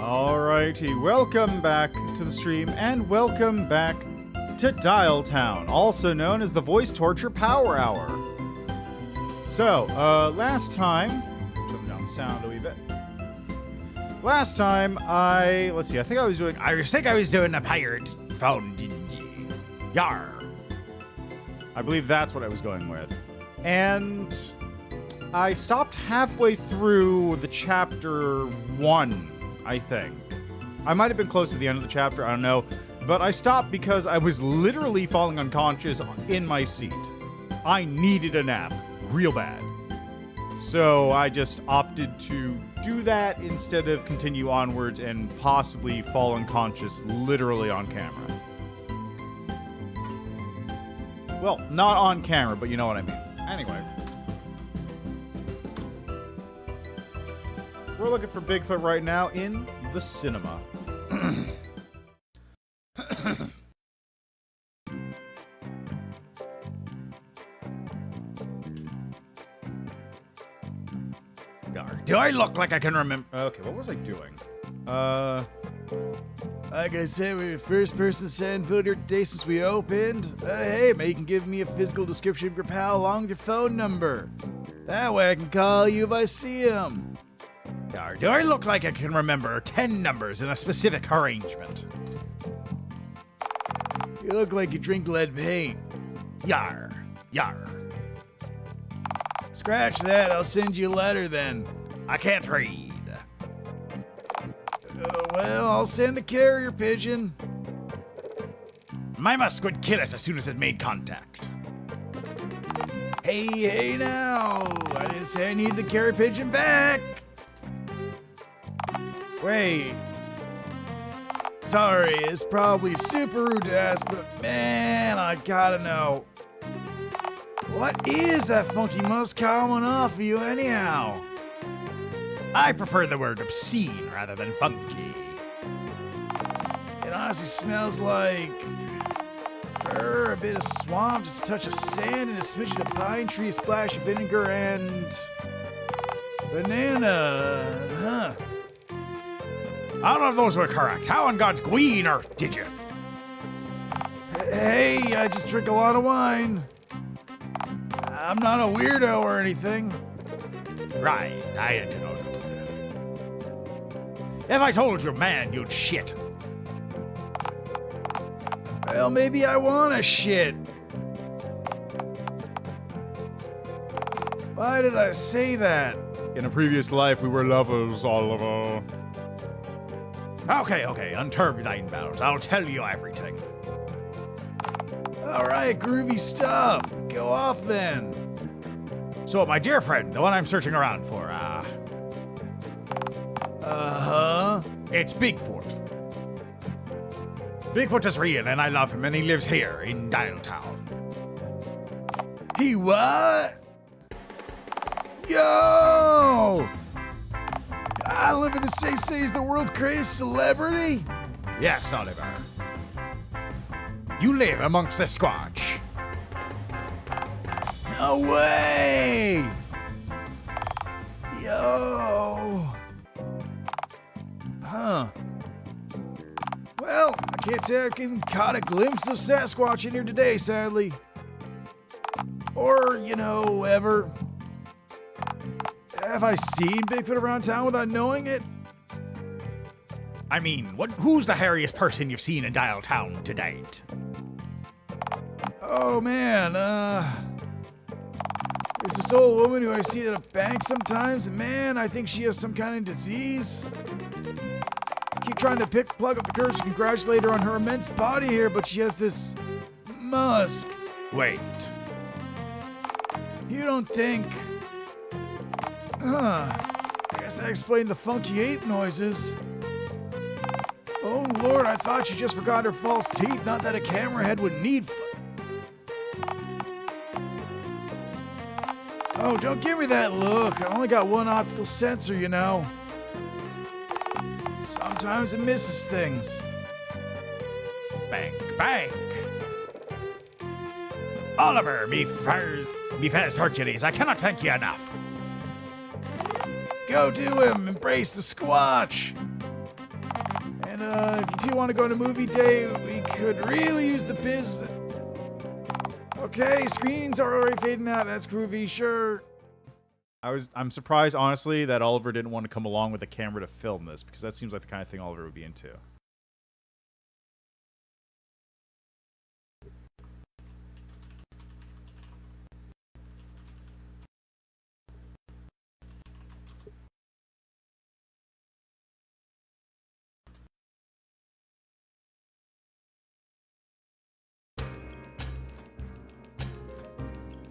Alrighty, welcome back to the stream, and welcome back to Dialtown, also known as the Voice Torture Power Hour. So, last time, turn down the sound a wee bit. Last time, I think I was doing a pirate phone, yar. I believe that's what I was going with. And I stopped halfway through the chapter 1. I think. I might have been close to the end of the chapter, I don't know. But I stopped because I was literally falling unconscious in my seat. I needed a nap, real bad. So I just opted to do that instead of continue onwards and possibly fall unconscious literally on camera. Well, not on camera, but you know what I mean. Anyway. We're looking for Bigfoot right now in the cinema. Do I look like I can remember? Okay, what was I doing? Like I said, we're the first person to send food here today since we opened. Hey, maybe you can give me a physical description of your pal along with your phone number. That way I can call you if I see him. Do I look like I can remember 10 numbers in a specific arrangement? You look like you drink lead paint. Yar. Yar. Scratch that, I'll send you a letter then. I can't read. Well, I'll send a carrier pigeon. My musk would kill it as soon as it made contact. Hey now! I didn't say I needed the carrier pigeon back! Wait. Sorry, it's probably super rude to ask, but man, I gotta know. What is that funky musk coming off of you anyhow? I prefer the word obscene rather than funky. It honestly smells like fur, a bit of swamp, just a touch of sand, and a smidgen of pine tree, a splash of vinegar, and banana, huh? I don't know if those were correct. How on God's green earth did you? Hey, I just drink a lot of wine. I'm not a weirdo or anything. Right, I didn't know. If I told you, man, you'd shit. Well, maybe I wanna shit. Why did I say that? In a previous life, we were lovers, Oliver. Okay, unturb thine bowels. I'll tell you everything. Alright, groovy stuff. Go off then. So, my dear friend, the one I'm searching around for, it's Bigfoot. Bigfoot is real, and I love him, and he lives here in Dialtown. He what? Yo! I live in the same city as the world's greatest celebrity? Yes, Oliver. You live amongst the Squatch. No way! Yo! Huh. Well, I can't say I've even caught a glimpse of Sasquatch in here today, sadly. Or, ever. Have I seen Bigfoot around town without knowing it? I mean, who's the hairiest person you've seen in Dialtown to date? Oh man, there's this old woman who I see at a bank sometimes, and man, I think she has some kind of disease. I keep trying to plug up the courage to congratulate her on her immense body hair, but she has this musk. Wait. You don't think... I guess that explained the funky ape noises. Oh lord, I thought she just forgot her false teeth, not that a camera head would need Oh, don't give me that look. I only got one optical sensor, Sometimes it misses things. Bank. Oliver, me first Hercules, I cannot thank you enough. Go do him! Embrace the Squatch! And if you two want to go on a movie date, we could really use the biz. Okay, screens are already fading out. That's groovy, sure. I'm surprised, honestly, that Oliver didn't want to come along with a camera to film this, because that seems like the kind of thing Oliver would be into.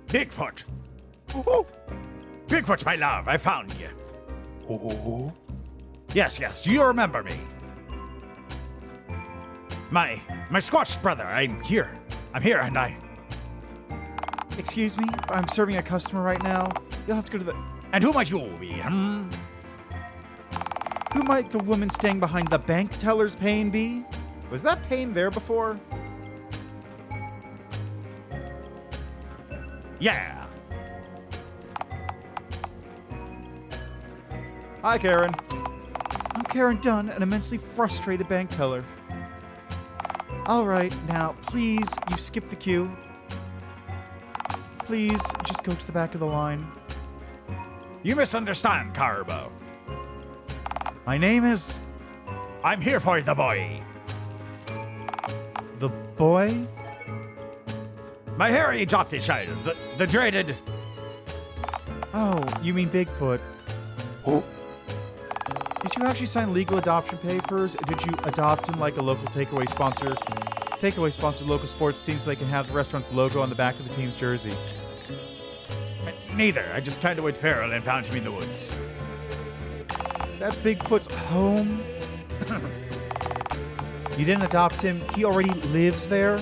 Bigfoot! Ooh. Bigfoot, my love, I found you. Oh. Yes, do you remember me? My Squatch brother, I'm here and I... Excuse me? I'm serving a customer right now. You'll have to go to the... And who might you be, Who might the woman staying behind the bank teller's pane be? Was that pane there before? Yeah. Hi, Karen. I'm Karen Dunn, an immensely frustrated bank teller. Alright, now, please, you skip the queue. Please, just go to the back of the line. You misunderstand, Carbo. My name is... I'm here for the boy. The boy? My hairy adopted child, the dreaded... Oh, you mean Bigfoot. Oh. Did you actually sign legal adoption papers, or did you adopt him like a local takeaway sponsor? Takeaway sponsor local sports teams so they can have the restaurant's logo on the back of the team's jersey. Neither. I just kind of went feral and found him in the woods. That's Bigfoot's home? You didn't adopt him, he already lives there?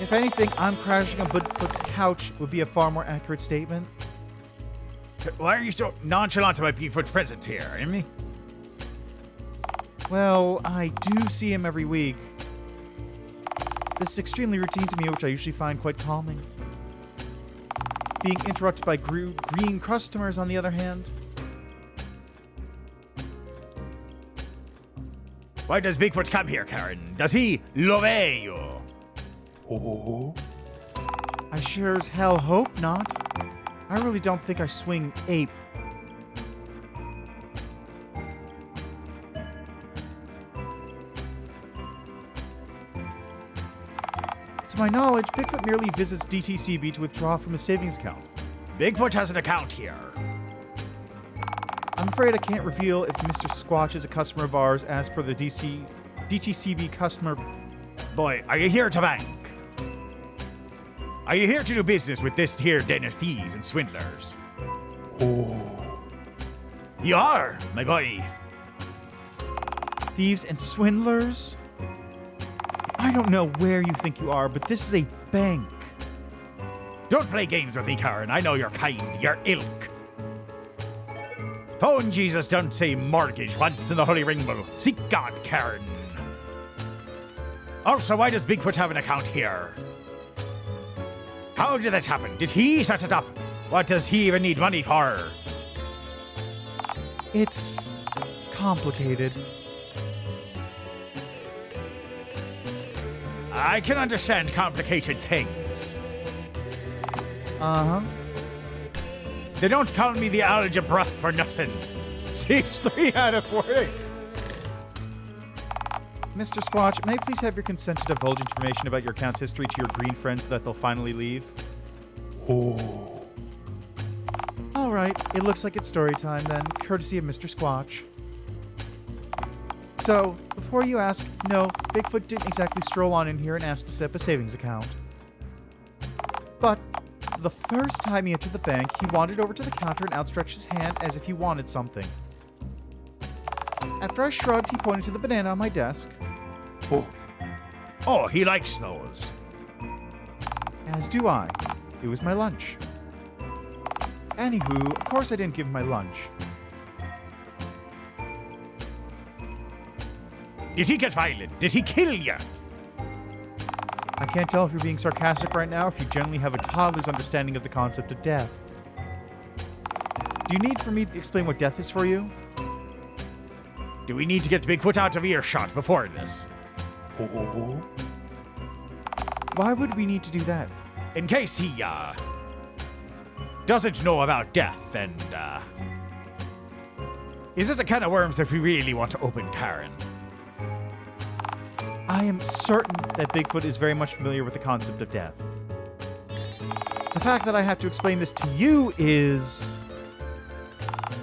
If anything, I'm crashing on Bigfoot's couch would be a far more accurate statement. Why are you so nonchalant about Bigfoot's presence here, Amy? Well, I do see him every week. This is extremely routine to me, which I usually find quite calming. Being interrupted by green customers, on the other hand. Why does Bigfoot come here, Karen? Does he love you? Oh. I sure as hell hope not. I really don't think I swing ape. To my knowledge, Bigfoot merely visits DTCB to withdraw from his savings account. Bigfoot has an account here. I'm afraid I can't reveal if Mr. Squatch is a customer of ours as per the DTCB customer... Boy, are you here to bank? Are you here to do business with this here den of thieves and swindlers? Oh. You are, my boy. Thieves and swindlers? I don't know where you think you are, but this is a bank. Don't play games with me, Karen. I know your kind, your ilk. Phone Jesus don't say mortgage once in the Holy Rainbow. Seek God, Karen. Also, why does Bigfoot have an account here? How did that happen? Did he set it up? What does he even need money for? It's complicated. I can understand complicated things. Uh-huh. They don't call me the algebra for nothing. CH3 out of work. Mr. Squatch, may I please have your consent to divulge information about your account's history to your green friends so that they'll finally leave? Oh. Alright, it looks like it's story time then, courtesy of Mr. Squatch. So, before you ask, no, Bigfoot didn't exactly stroll on in here and ask to set up a savings account. But, the first time he entered the bank, he wandered over to the counter and outstretched his hand as if he wanted something. After I shrugged, he pointed to the banana on my desk. Oh, he likes those. As do I. It was my lunch. Anywho, of course I didn't give him my lunch. Did he get violent? Did he kill you? I can't tell if you're being sarcastic right now or if you generally have a toddler's understanding of the concept of death. Do you need for me to explain what death is for you? Do we need to get Bigfoot out of earshot before this? Why would we need to do that? In case he, doesn't know about death and, is this a can of worms that we really want to open, Karen? I am certain that Bigfoot is very much familiar with the concept of death. The fact that I have to explain this to you is...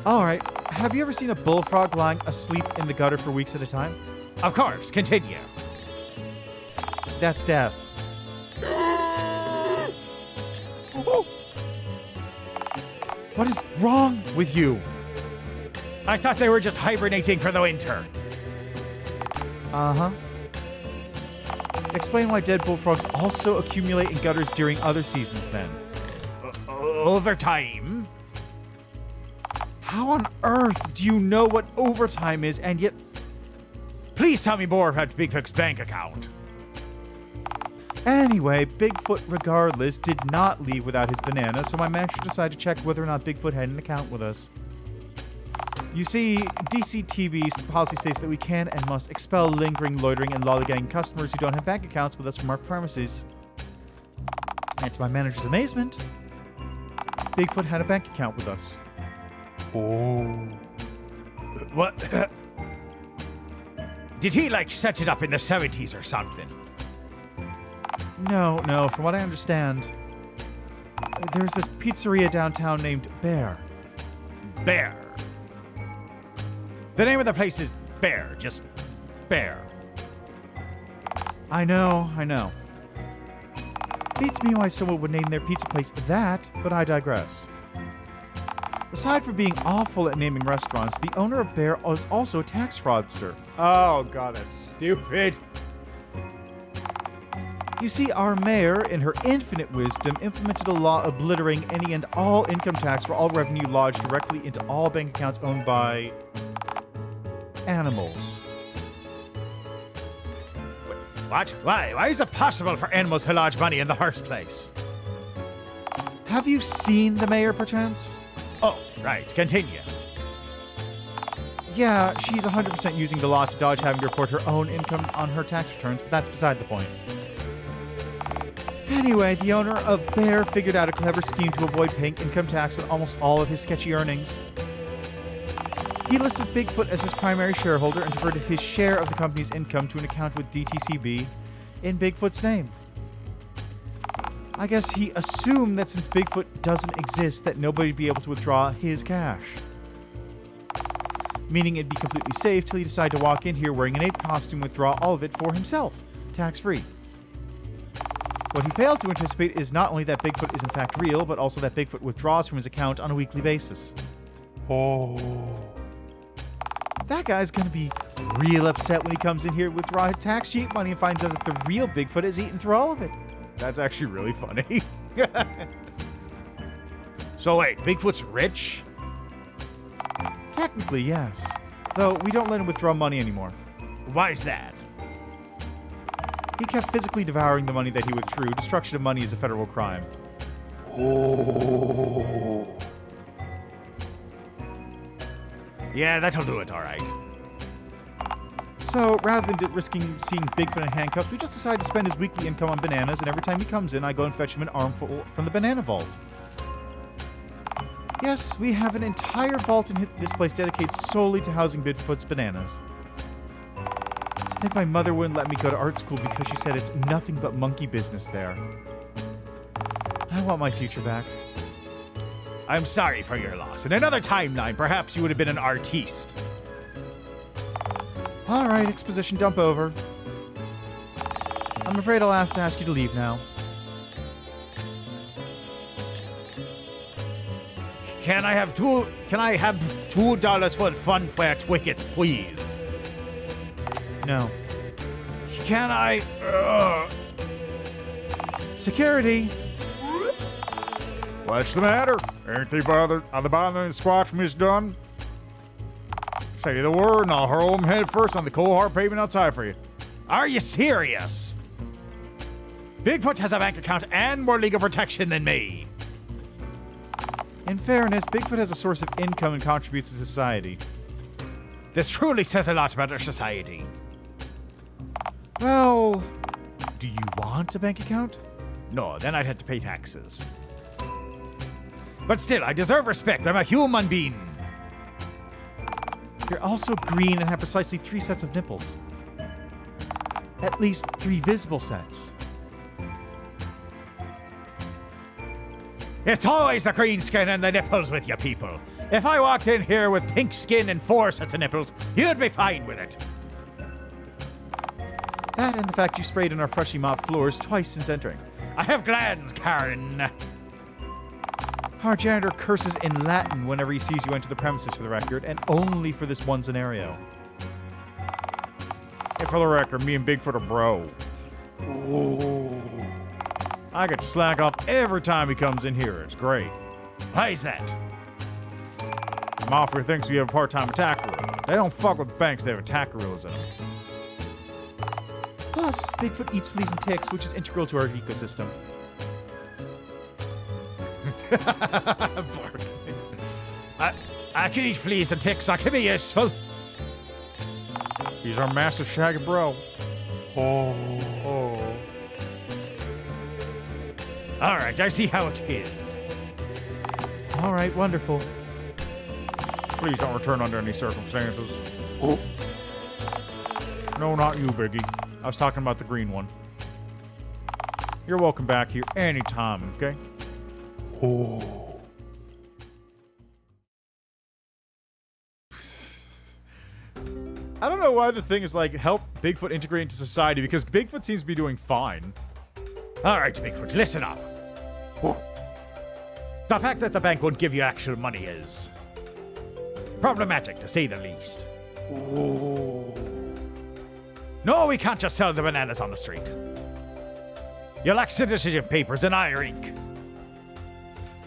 Alright, have you ever seen a bullfrog lying asleep in the gutter for weeks at a time? Of course, continue. That's death. What is wrong with you? I thought they were just hibernating for the winter. Uh-huh. Explain why dead bullfrogs also accumulate in gutters during other seasons, then. Over time? How on earth do you know what overtime is, and yet... Please tell me more about Bigfoot's bank account. Anyway, Bigfoot, regardless, did not leave without his banana, so my manager decided to check whether or not Bigfoot had an account with us. You see, DCTB's policy states that we can and must expel lingering, loitering, and lollygagging customers who don't have bank accounts with us from our premises. And to my manager's amazement, Bigfoot had a bank account with us. What? Did he, like, set it up in the 70s or something? No, from what I understand, there's this pizzeria downtown named Bear. Bear. The name of the place is Bear, just Bear. I know. Beats me why someone would name their pizza place that, but I digress. Aside from being awful at naming restaurants, the owner of Bear is also a tax fraudster. Oh, God, that's stupid. You see, our mayor, in her infinite wisdom, implemented a law obliterating any and all income tax for all revenue lodged directly into all bank accounts owned by... animals. What? Why is it possible for animals to lodge money in the first place? Have you seen the mayor, perchance? Oh, right. Continue. Yeah, she's 100% using the law to dodge having to report her own income on her tax returns, but that's beside the point. Anyway, the owner of Bear figured out a clever scheme to avoid paying income tax on almost all of his sketchy earnings. He listed Bigfoot as his primary shareholder and diverted his share of the company's income to an account with DTCB in Bigfoot's name. I guess he assumed that since Bigfoot doesn't exist, that nobody'd be able to withdraw his cash. Meaning it'd be completely safe till he decided to walk in here wearing an ape costume and withdraw all of it for himself, tax-free. What he failed to anticipate is not only that Bigfoot is in fact real, but also that Bigfoot withdraws from his account on a weekly basis. That guy's gonna be real upset when he comes in here to withdraw his tax cheat money and finds out that the real Bigfoot has eaten through all of it. That's actually really funny. So wait, Bigfoot's rich? Technically, yes. Though we don't let him withdraw money anymore. Why's that? He kept physically devouring the money that he withdrew. Destruction of money is a federal crime. Yeah, that'll do it, all right. So, rather than risking seeing Bigfoot in handcuffs, we just decided to spend his weekly income on bananas, and every time he comes in, I go and fetch him an armful from the banana vault. Yes, we have an entire vault in this place dedicated solely to housing Bigfoot's bananas. To think my mother wouldn't let me go to art school because she said it's nothing but monkey business there. I want my future back. I'm sorry for your loss. In another timeline, perhaps you would have been an artiste. Alright, exposition dump over. I'm afraid I'll have to ask you to leave now. Can I have $2 for funfair tickets, please? No. Can I? Security! What's the matter? Ain't they bothered? Are they bothering the squatch, Miss Dunn? Say the word and I'll hurl him head first on the cold hard pavement outside for you. Are you serious? Bigfoot has a bank account and more legal protection than me. In fairness, Bigfoot has a source of income and contributes to society. This truly says a lot about our society. Well, do you want a bank account? No, then I'd have to pay taxes. But still, I deserve respect. I'm a human being. You're also green and have precisely 3 sets of nipples. At least 3 visible sets. It's always the green skin and the nipples with you people. If I walked in here with pink skin and 4 sets of nipples, you'd be fine with it. That and the fact you sprayed on our freshly mopped floors twice since entering. I have glands, Karen. Our janitor curses in Latin whenever he sees you enter the premises, for the record, and only for this one scenario. Hey, for the record, me and Bigfoot are bros. I get to slack off every time he comes in here. It's great. Why's that? Mafia thinks we have a part-time attack gorilla. They don't fuck with banks, they have attack gorillas in them. Plus, Bigfoot eats fleas and ticks, which is integral to our ecosystem. I can eat fleas and ticks. I can be useful. He's our massive shaggy bro. Oh. All right, I see how it is. All right, wonderful. Please don't return under any circumstances. Oh. No, not you, Biggie. I was talking about the green one. You're welcome back here anytime, okay? Oh. I don't know why the thing is like help Bigfoot integrate into society, because Bigfoot seems to be doing fine. All right, Bigfoot, listen up. The fact that the bank won't give you actual money is problematic, to say the least. No, we can't just sell the bananas on the street. You lack citizenship papers and eye ink.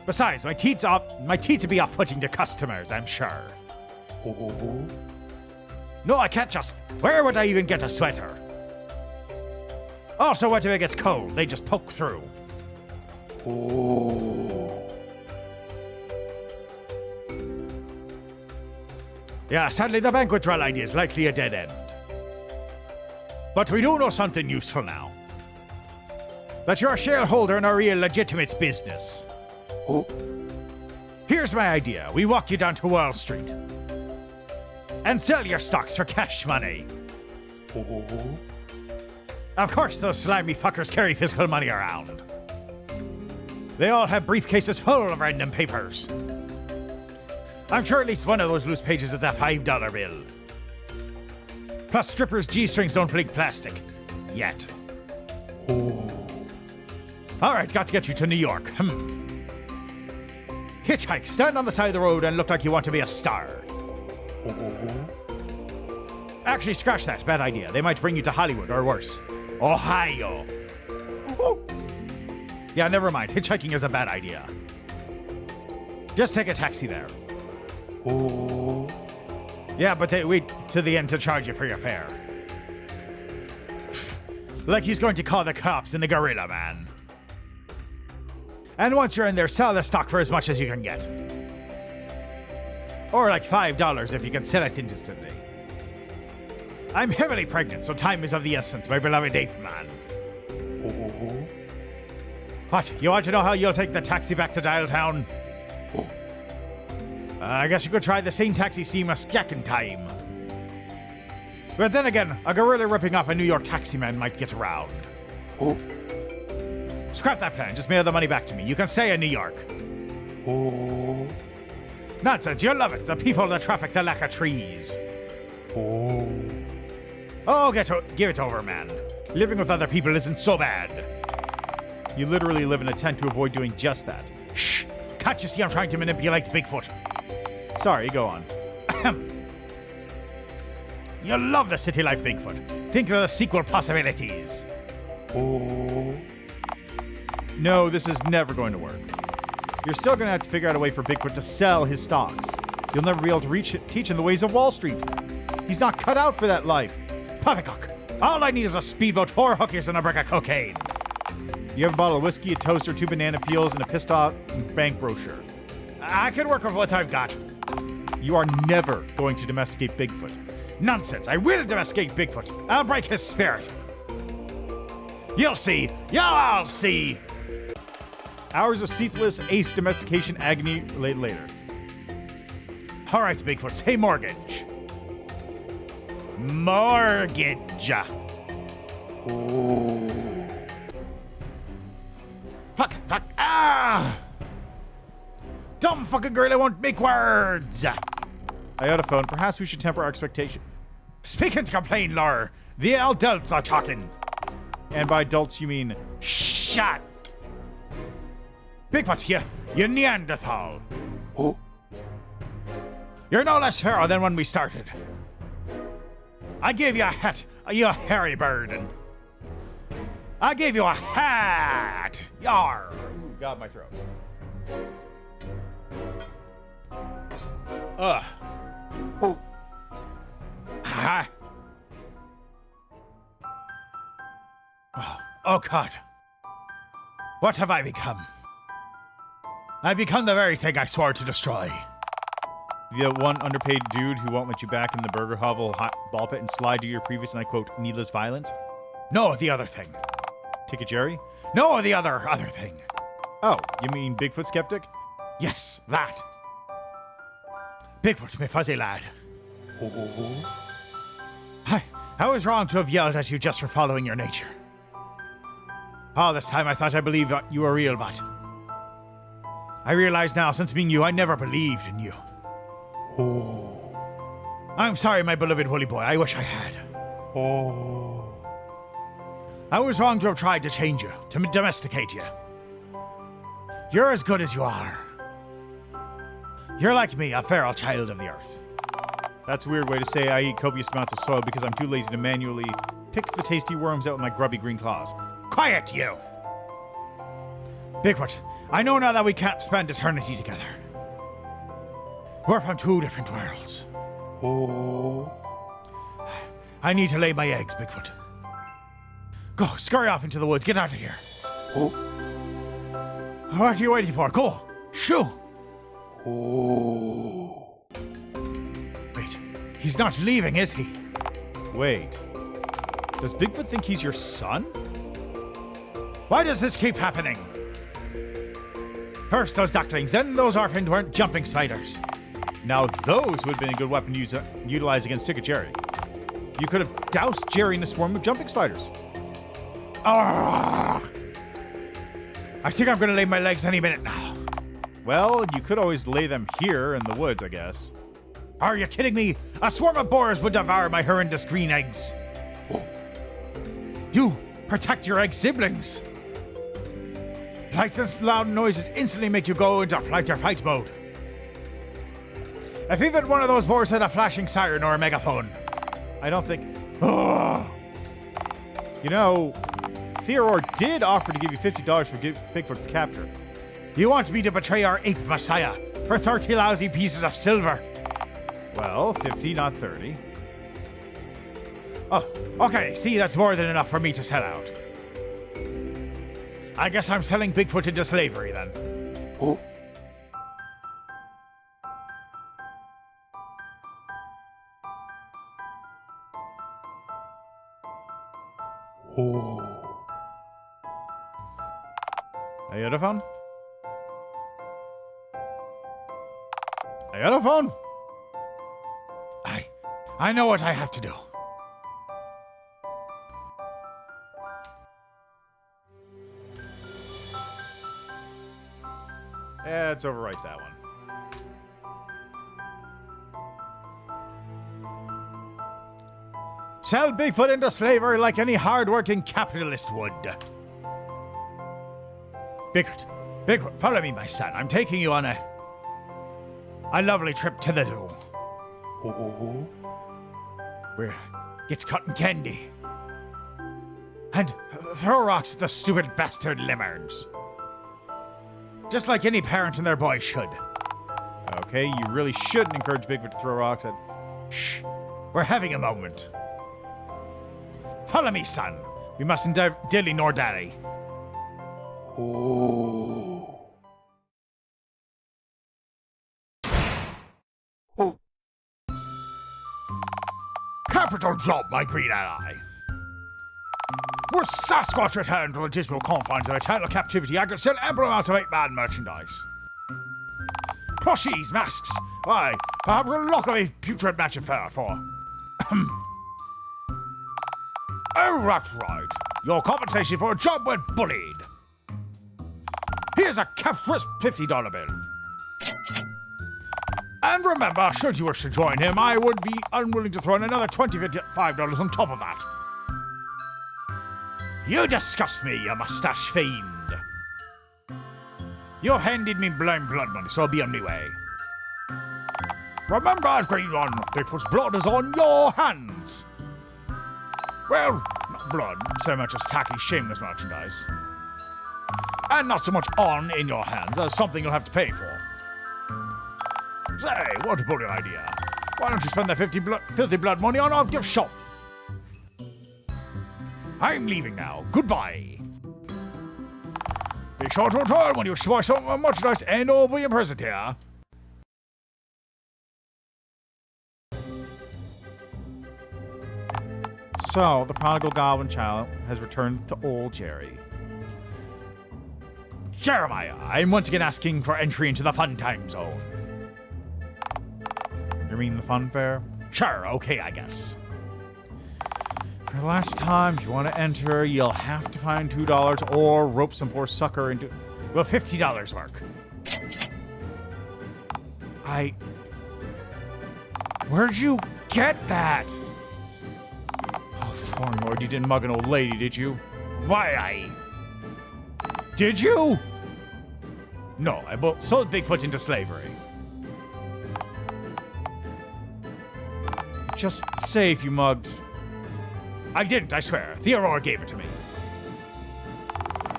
Besides, my teeth would be off-putting to customers, I'm sure. No, I can't just... Where would I even get a sweater? Also, what if it gets cold? They just poke through. Yeah, sadly, the bank withdrawal idea is likely a dead end. But we do know something useful now. That you're a shareholder in a real legitimate business. Here's my idea. We walk you down to Wall Street and sell your stocks for cash money. Of course, those slimy fuckers carry physical money around. They all have briefcases full of random papers. I'm sure at least one of those loose pages is a $5 bill. Plus, strippers' G-strings don't blink plastic. Yet. Alright, got to get you to New York. Hitchhike, stand on the side of the road and look like you want to be a star. Actually, scratch that. Bad idea. They might bring you to Hollywood, or worse, Ohio. Yeah, never mind. Hitchhiking is a bad idea. Just take a taxi there. Yeah, but they wait to the end to charge you for your fare. Like he's going to call the cops in the Gorilla Man. And once you're in there, sell the stock for as much as you can get. Or like $5 if you can sell it instantly. I'm heavily pregnant, so time is of the essence, my beloved ape man. What, you want to know how you'll take the taxi back to Dialtown? I guess you could try the same taxi scheme a second time. But then again, a gorilla ripping off a New York taxi man might get around. Scrap that plan, just mail the money back to me. You can stay in New York. Nonsense, you'll love it. The people, the traffic, the lack of trees. Oh, give it over, man. Living with other people isn't so bad. You literally live in a tent to avoid doing just that. Shh! Can't you see I'm trying to manipulate Bigfoot? Sorry, go on. You'll love the city like Bigfoot. Think of the sequel possibilities. No, this is never going to work. You're still going to have to figure out a way for Bigfoot to sell his stocks. You'll never be able to teach him the ways of Wall Street. He's not cut out for that life. Poppycock, all I need is a speedboat, 4 hookers, and a brick of cocaine. You have a bottle of whiskey, a toaster, 2 banana peels, and a pissed off bank brochure. I can work with what I've got. You are never going to domesticate Bigfoot. Nonsense. I will domesticate Bigfoot. I'll break his spirit. You'll see. You'll see. Hours of ceaseless ace domestication agony later. All right, Bigfoot, say mortgage. Mortgage. Fuck. Ah! Dumb fucking girl, I won't make words. Iodophone, perhaps we should temper our expectation. Speaking to complain, Laura. The adults are talking. And by adults, you mean... Shut. Bigfoot, you Neanderthal. Oh. You're no less feral than when we started. I gave you a hat, you hairy bird, and I gave you a hat. Yar. Ooh, got my throat. Oh. Ah. Oh, God. What have I become? I've become the very thing I swore to destroy. The one underpaid dude who won't let you back in the burger hovel hot ball pit and slide to your previous, and I quote, needless violence? No, the other thing. Ticket Jerry? No, the other thing. Oh, you mean Bigfoot skeptic? Yes, that. Bigfoot, me fuzzy lad. I was wrong to have yelled at you just for following your nature. All this time I thought I believed you were real, but I realize now, since being you, I never believed in you. I'm sorry, my beloved woolly boy. I wish I had. I was wrong to have tried to change you, to domesticate you. You're as good as you are. You're like me, a feral child of the earth. That's a weird way to say I eat copious amounts of soil because I'm too lazy to manually pick the tasty worms out with my grubby green claws. Quiet, you! Bigfoot, I know now that we can't spend eternity together. We're from two different worlds. I need to lay my eggs, Bigfoot. Go, scurry off into the woods. Get out of here. What are you waiting for? Go! Shoo! Wait, he's not leaving, is he? Wait. Does Bigfoot think he's your son? Why does this keep happening? First those ducklings, then those orphaned weren't jumping spiders. Now those would have been a good weapon to utilize against Ticket Jerry. You could have doused Jerry in a swarm of jumping spiders. I think I'm gonna lay my legs any minute now. Well, you could always lay them here in the woods, I guess. Are you kidding me? A swarm of boars would devour my horrendous green eggs. You protect your egg siblings. Lights and loud noises instantly make you go into flight or fight mode. If even one of those boars had a flashing siren or a megaphone, I don't think... You know, Theodore did offer to give you $50 for Bigfoot's capture. You want me to betray our ape messiah for 30 lousy pieces of silver? Well, 50, not 30. Oh, okay. See, that's more than enough for me to sell out. I guess I'm selling Bigfoot into slavery then. Iodophone? Iodophone? I know what I have to do. Yeah, let's overwrite that one. Sell Bigfoot into slavery like any hard-working capitalist would. Bigfoot, follow me, my son. I'm taking you on a lovely trip to the zoo. Where get cotton candy. And throw rocks at the stupid bastard limmerds. Just like any parent and their boy should. Okay, you really shouldn't encourage Bigfoot to throw rocks at... Shh, we're having a moment. Follow me, son. We mustn't dilly nor dally. capital job, my green ally. With Sasquatch returned to the dismal confines of eternal captivity, I could sell ample amounts of 8-man merchandise. Plushies, masks, why, perhaps a lock of a putrid match of fur for. Oh, that's right. Your compensation for a job when bullied. Here's a crisp $50 bill. And remember, should you wish to join him, I would be unwilling to throw in another $25 on top of that. You disgust me, you mustache fiend. You handed me blind blood money, so I'll be on my way. Remember, Green One, Bigfoot's blood is on your hands. Well, not blood so much as tacky, shameless merchandise. And not so much on in your hands as something you'll have to pay for. Say, what a brilliant idea. Why don't you spend that filthy blood money on our gift shop? I'm leaving now. Goodbye. Be sure to return when you buy some merchandise and I'll be present here. So, the prodigal goblin child has returned to old Jerry. Jeremiah, I'm once again asking for entry into the fun time zone. You mean the fun fair? Sure, okay, I guess. For the last time, if you want to enter, you'll have to find $2 or rope some poor sucker into... Will $50 work? Where'd you get that? Oh, foreign lord, you didn't mug an old lady, did you? Why, Did you? No, I sold Bigfoot into slavery. Just say if you mugged... I didn't, I swear. Theodore gave it to me.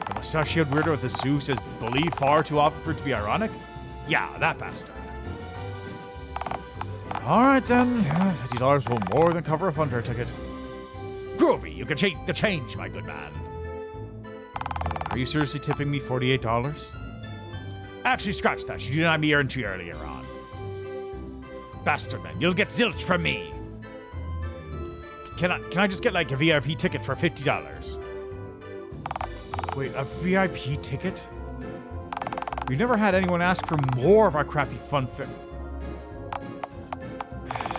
The mustachioed weirdo at the zoo says bully far too often for it to be ironic? Yeah, that bastard. Alright then, $50 will more than cover a fun fair ticket. Groovy, you can take the change, my good man. Are you seriously tipping me $48? Actually, scratch that. You denied me entry earlier on. Bastard man, you'll get zilch from me. Can I just get like a VIP ticket for $50? Wait, a VIP ticket? We never had anyone ask for more of our crappy fun fair.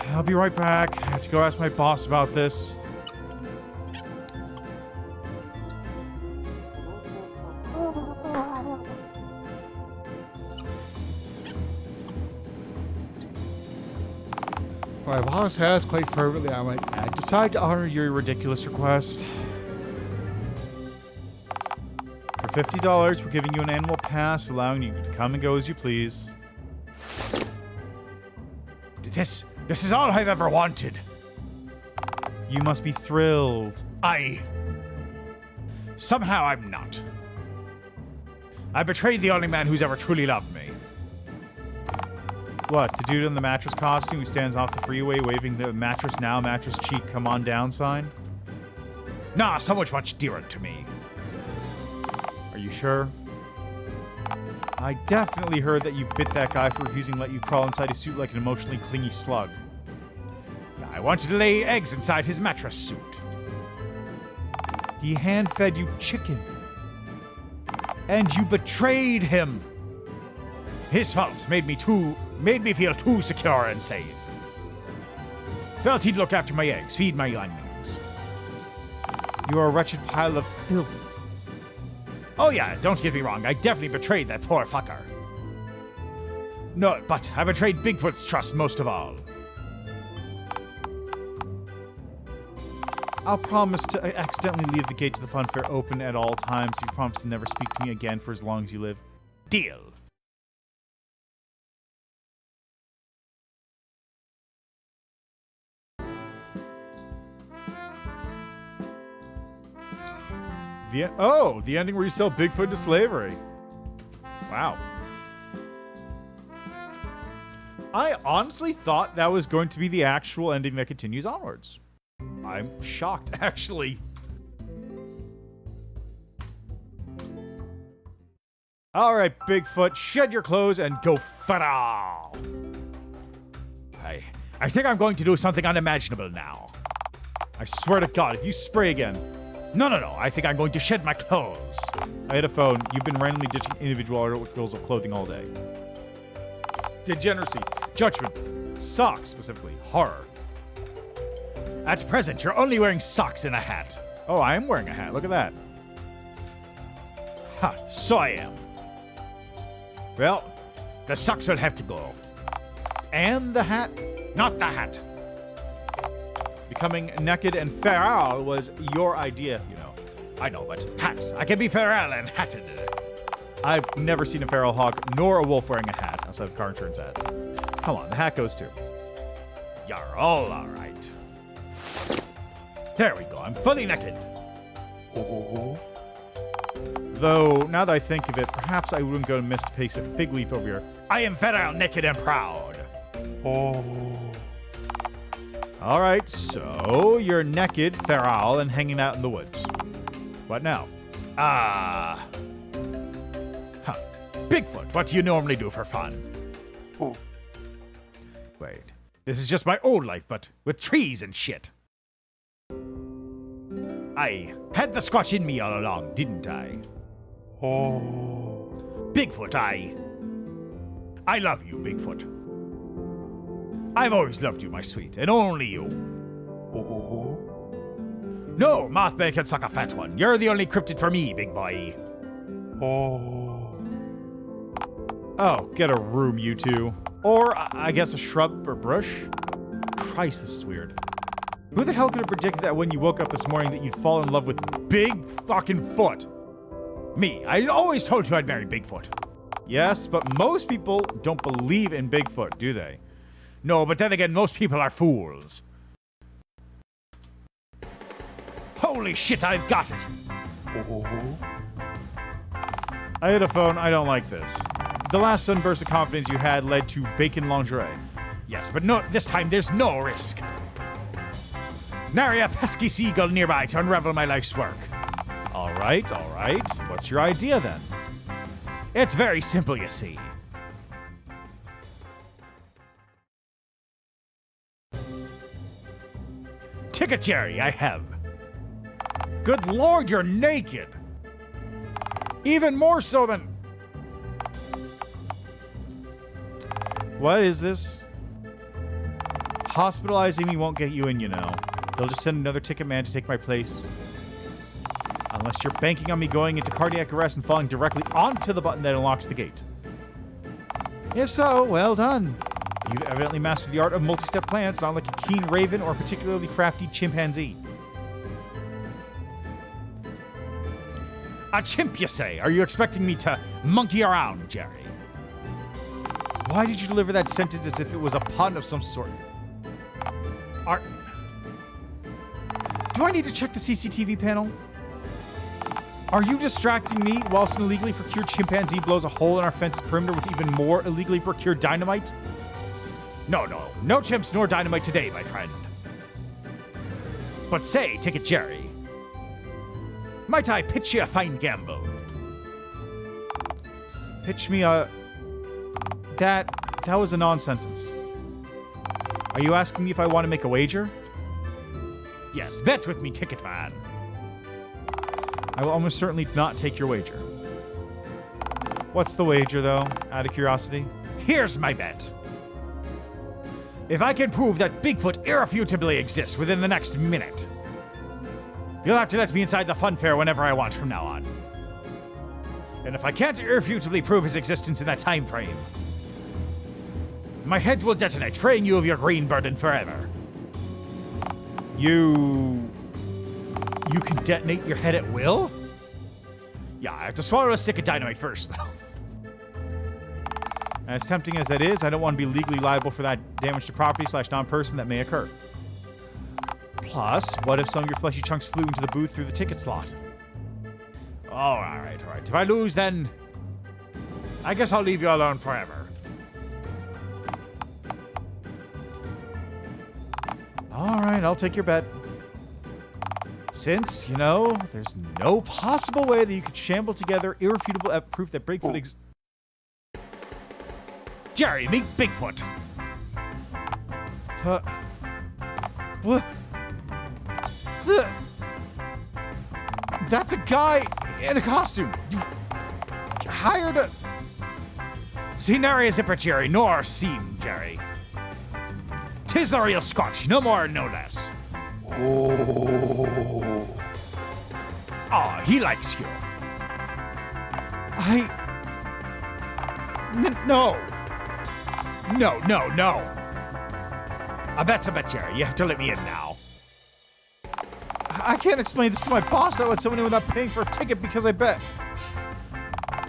I'll be right back. I have to go ask my boss about this. My boss has quite fervently, I might add, decided to honor your ridiculous request. For $50, we're giving you an annual pass, allowing you to come and go as you please. This is all I've ever wanted. You must be thrilled. Somehow I'm not. I betrayed the only man who's ever truly loved me. What, the dude in the mattress costume who stands off the freeway waving the mattress now, mattress cheek, come on down sign? Nah, so much dearer to me. Are you sure? I definitely heard that you bit that guy for refusing to let you crawl inside his suit like an emotionally clingy slug. Yeah, I wanted to lay eggs inside his mattress suit. He hand-fed you chicken. And you betrayed him. His fault made me feel too secure and safe. Felt he'd look after my eggs, feed my onions. You are a wretched pile of filth. Oh yeah, don't get me wrong, I definitely betrayed that poor fucker. No, but I betrayed Bigfoot's trust most of all. I'll promise to accidentally leave the gate to the fun fair open at all times if you promise to never speak to me again for as long as you live. Deal. The ending where you sell Bigfoot to slavery. Wow. I honestly thought that was going to be the actual ending that continues onwards. I'm shocked, actually. All right, Bigfoot, shed your clothes and go feral. I think I'm going to do something unimaginable now. I swear to God, if you spray again. No. I think I'm going to shed my clothes. I hit a phone. You've been randomly ditching individual articles of clothing all day. Degeneracy. Judgment. Socks, specifically. Horror. At present, you're only wearing socks and a hat. Oh, I am wearing a hat. Look at that. Ha, so I am. Well, the socks will have to go. And the hat? Not the hat. Becoming naked and feral was your idea, you know. I know, but hat. I can be feral and hatted. I've never seen a feral hog nor a wolf wearing a hat outside of car insurance ads. Come on, the hat goes too. You're all right. There we go. I'm fully naked. Though, now that I think of it, perhaps I wouldn't go to miss to paste a fig leaf over here. I am feral, naked, and proud. All right, so you're naked, feral, and hanging out in the woods. What now? Bigfoot, what do you normally do for fun? Wait, this is just my old life, but with trees and shit. I had the Scotch in me all along, didn't I? Bigfoot, I love you, Bigfoot. I've always loved you, my sweet, and only you. No, Mothman can suck a fat one. You're the only cryptid for me, big boy. Oh, get a room, you two. Or, I guess, a shrub or bush? Christ, this is weird. Who the hell could have predicted that when you woke up this morning that you'd fall in love with Big fucking Foot? Me, I always told you I'd marry Bigfoot. Yes, but most people don't believe in Bigfoot, do they? No, but then again, most people are fools. Holy shit, I've got it. I hit a phone. I don't like this. The last sunburst of confidence you had led to bacon lingerie. Yes, but no, this time there's no risk. Nary a pesky seagull nearby to unravel my life's work. All right. What's your idea then? It's very simple, you see. Ticket, Jerry, I have. Good Lord, you're naked. Even more so than... What is this? Hospitalizing me won't get you in, you know. They'll just send another ticket man to take my place. Unless you're banking on me going into cardiac arrest and falling directly onto the button that unlocks the gate. If so, well done. You've evidently mastered the art of multi-step plans, not like a keen raven or a particularly crafty chimpanzee. A chimp, you say? Are you expecting me to monkey around, Jerry? Why did you deliver that sentence as if it was a pun of some sort? Do I need to check the CCTV panel? Are you distracting me whilst an illegally procured chimpanzee blows a hole in our fence's perimeter with even more illegally procured dynamite? No chimps nor dynamite today, my friend. But say, Ticket Jerry, might I pitch you a fine gamble? Pitch me a... That was a non-sentence. Are you asking me if I want to make a wager? Yes, bet with me, Ticket Man. I will almost certainly not take your wager. What's the wager, though, out of curiosity? Here's my bet. If I can prove that Bigfoot irrefutably exists within the next minute, you'll have to let me inside the fun fair whenever I want from now on. And if I can't irrefutably prove his existence in that time frame, my head will detonate, freeing you of your green burden forever. You can detonate your head at will? Yeah, I have to swallow a stick of dynamite first, though. As tempting as that is, I don't want to be legally liable for that damage to property / non-person that may occur. Plus, what if some of your fleshy chunks flew into the booth through the ticket slot? Oh, all right. If I lose, then I guess I'll leave you alone forever. All right, I'll take your bet. Since, there's no possible way that you could shamble together irrefutable proof that Bigfoot exists. Jerry, meet Bigfoot. What? That's a guy in a costume. You hired a... See, nary a zipper, Jerry, nor seam, Jerry. 'Tis the real Scotch, no more, no less. Oh, he likes you. No. No. A bet's a bet, Jerry. You have to let me in now. I can't explain this to my boss that let someone in without paying for a ticket because I bet.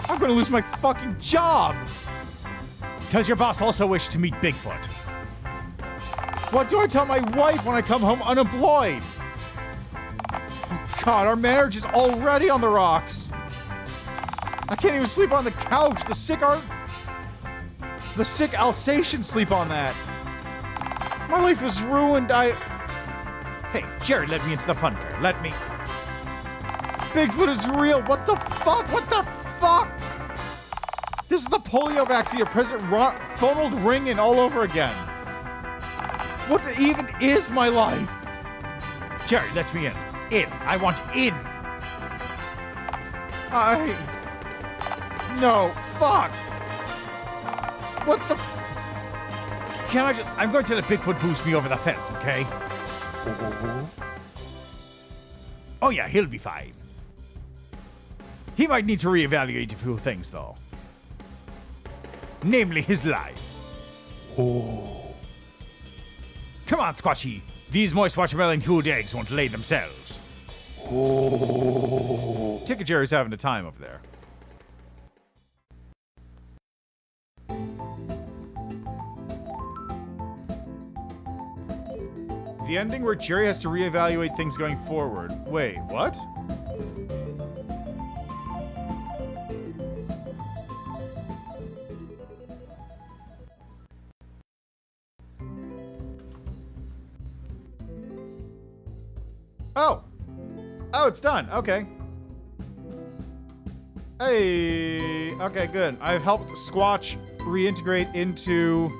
I'm gonna lose my fucking job. Because your boss also wished to meet Bigfoot. What do I tell my wife when I come home unemployed? Oh God, our marriage is already on the rocks. I can't even sleep on the couch. The sick Alsatians sleep on that. My life is ruined. Hey, Jerry, let me into the fun fair. Let me. Bigfoot is real. What the fuck? What the fuck? This is the polio vaccine of President Ronald Reagan all over again. What even is my life? Jerry, let me in. In. I want in. No, fuck. What the Can I just... I'm going to let Bigfoot boost me over the fence, okay? Oh yeah, he'll be fine. He might need to reevaluate a few things, though. Namely, his life. Come on, Squatchy. These moist watermelon-hued eggs won't lay themselves. Ticket Jerry's having a time over there. The ending where Jerry has to reevaluate things going forward. Wait, what? Oh, it's done. Okay. Hey. Okay, good. I've helped Squatch reintegrate into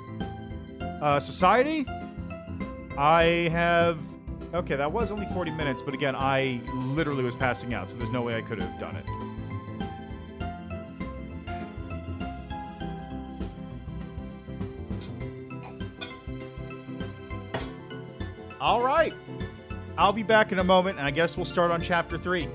society. I have... Okay, that was only 40 minutes, but again, I literally was passing out, so there's no way I could have done it. All right. I'll be back in a moment, and I guess we'll start on Chapter 3.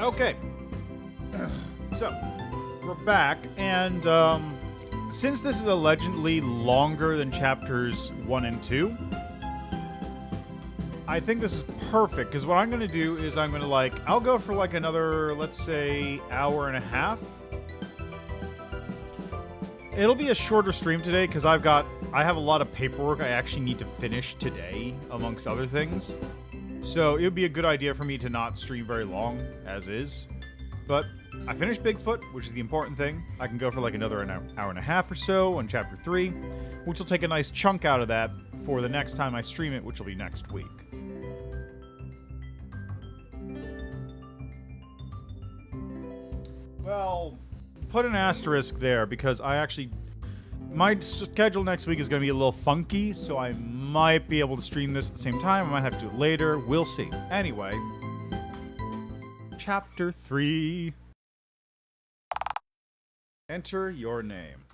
Okay. So, we're back, and since this is allegedly longer than chapters 1 and 2, I think this is perfect, because what I'm going to do is I'm going to, I'll go for, another, let's say, hour and a half. It'll be a shorter stream today, because I have a lot of paperwork I actually need to finish today, amongst other things. So it would be a good idea for me to not stream very long, as is. But I finished Bigfoot, which is the important thing. I can go for another hour and a half or so on chapter 3, which will take a nice chunk out of that for the next time I stream it, which will be next week. Well, put an asterisk there, because my schedule next week is going to be a little funky, so I might be able to stream this at the same time. I might have to do it later. We'll see. Anyway, Chapter 3. Enter your name.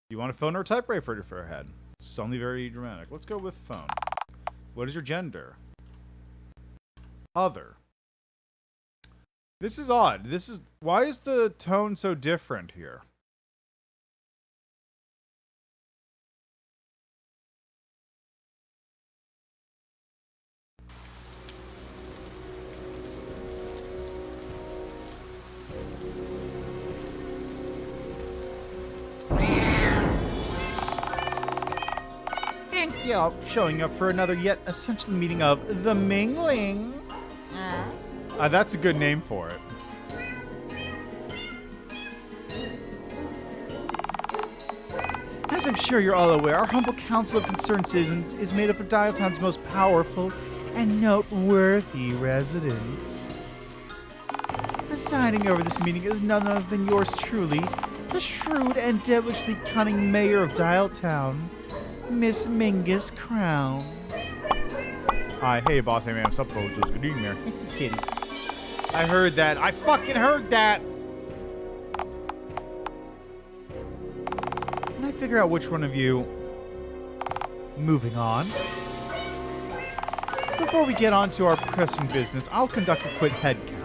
You want a phone or a typewriter for a head? It's suddenly very dramatic. Let's go with phone. What is your gender? Other. This is odd. Why is the tone so different here? Thank you for showing up for another yet essential meeting of the Mingling. That's a good name for it. As I'm sure you're all aware, our humble council of concerned citizens is made up of Dialtown's most powerful and noteworthy residents. Presiding over this meeting is none other than yours truly, the shrewd and devilishly cunning mayor of Dialtown, Miss Mingus Crown. Hi, hey boss, hey ma'am, suppose good evening there. Kitty. I heard that. I fucking heard that! Can I figure out which one of you... Moving on. Before we get on to our pressing business, I'll conduct a quick head count.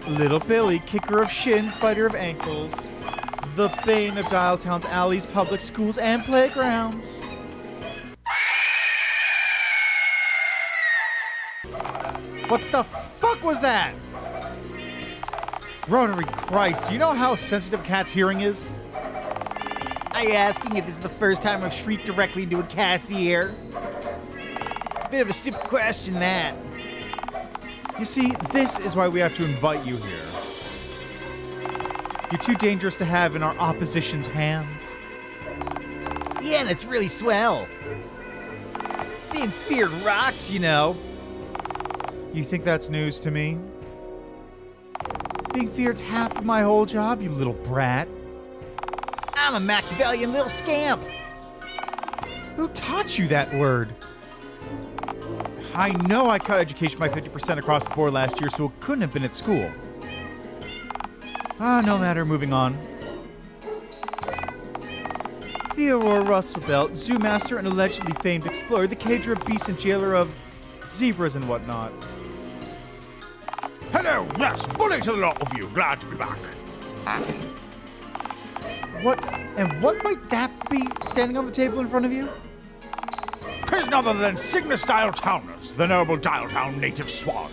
Little Billy, kicker of shins, biter of ankles. The bane of Dialtown's alleys, public schools, and playgrounds. What the fuck was that? Rotary Christ, do you know how sensitive a cat's hearing is? Are you asking if this is the first time I've shrieked directly into a cat's ear? Bit of a stupid question, that. You see, this is why we have to invite you here. You're too dangerous to have in our opposition's hands. Yeah, and it's really swell. Being feared rocks, you know. You think that's news to me? Being feared's half of my whole job, you little brat. I'm a Machiavellian little scamp. Who taught you that word? I know I cut education by 50% across the board last year, so it couldn't have been at school. No matter, moving on. Theodore Russellbelt, zoo master and allegedly famed explorer, the cager of beasts and jailer of zebras and whatnot. Hello, yes, bully to the lot of you. Glad to be back. What might that be standing on the table in front of you? 'Tis none other than Cygnus Dialtownus, the noble Dialtown native swan.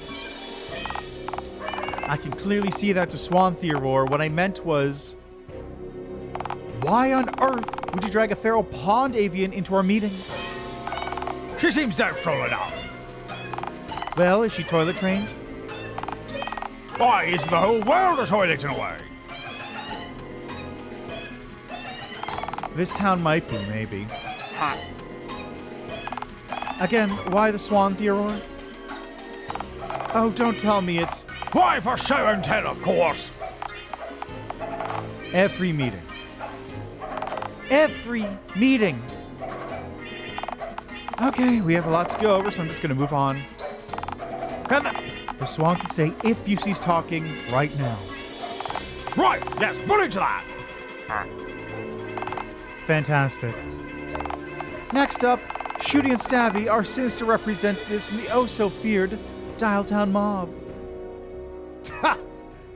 I can clearly see that's a swan, Theodore. What I meant was, why on earth would you drag a feral pond avian into our meeting? She seems doubtful enough. Well, is she toilet trained? Why, is the whole world a toilet in a way? This town might be, maybe. Again, why the swan, Theodore? Oh, don't tell me it's Why, for show and tell, of course. every meeting. Every meeting! Okay, we have a lot to go over, so I'm just gonna move on. The swan can stay if you cease talking right now. Right, yes, bully to that. Fantastic. Next up, Shooty and Stabby are sinister representatives from the oh-so-feared Dialtown mob.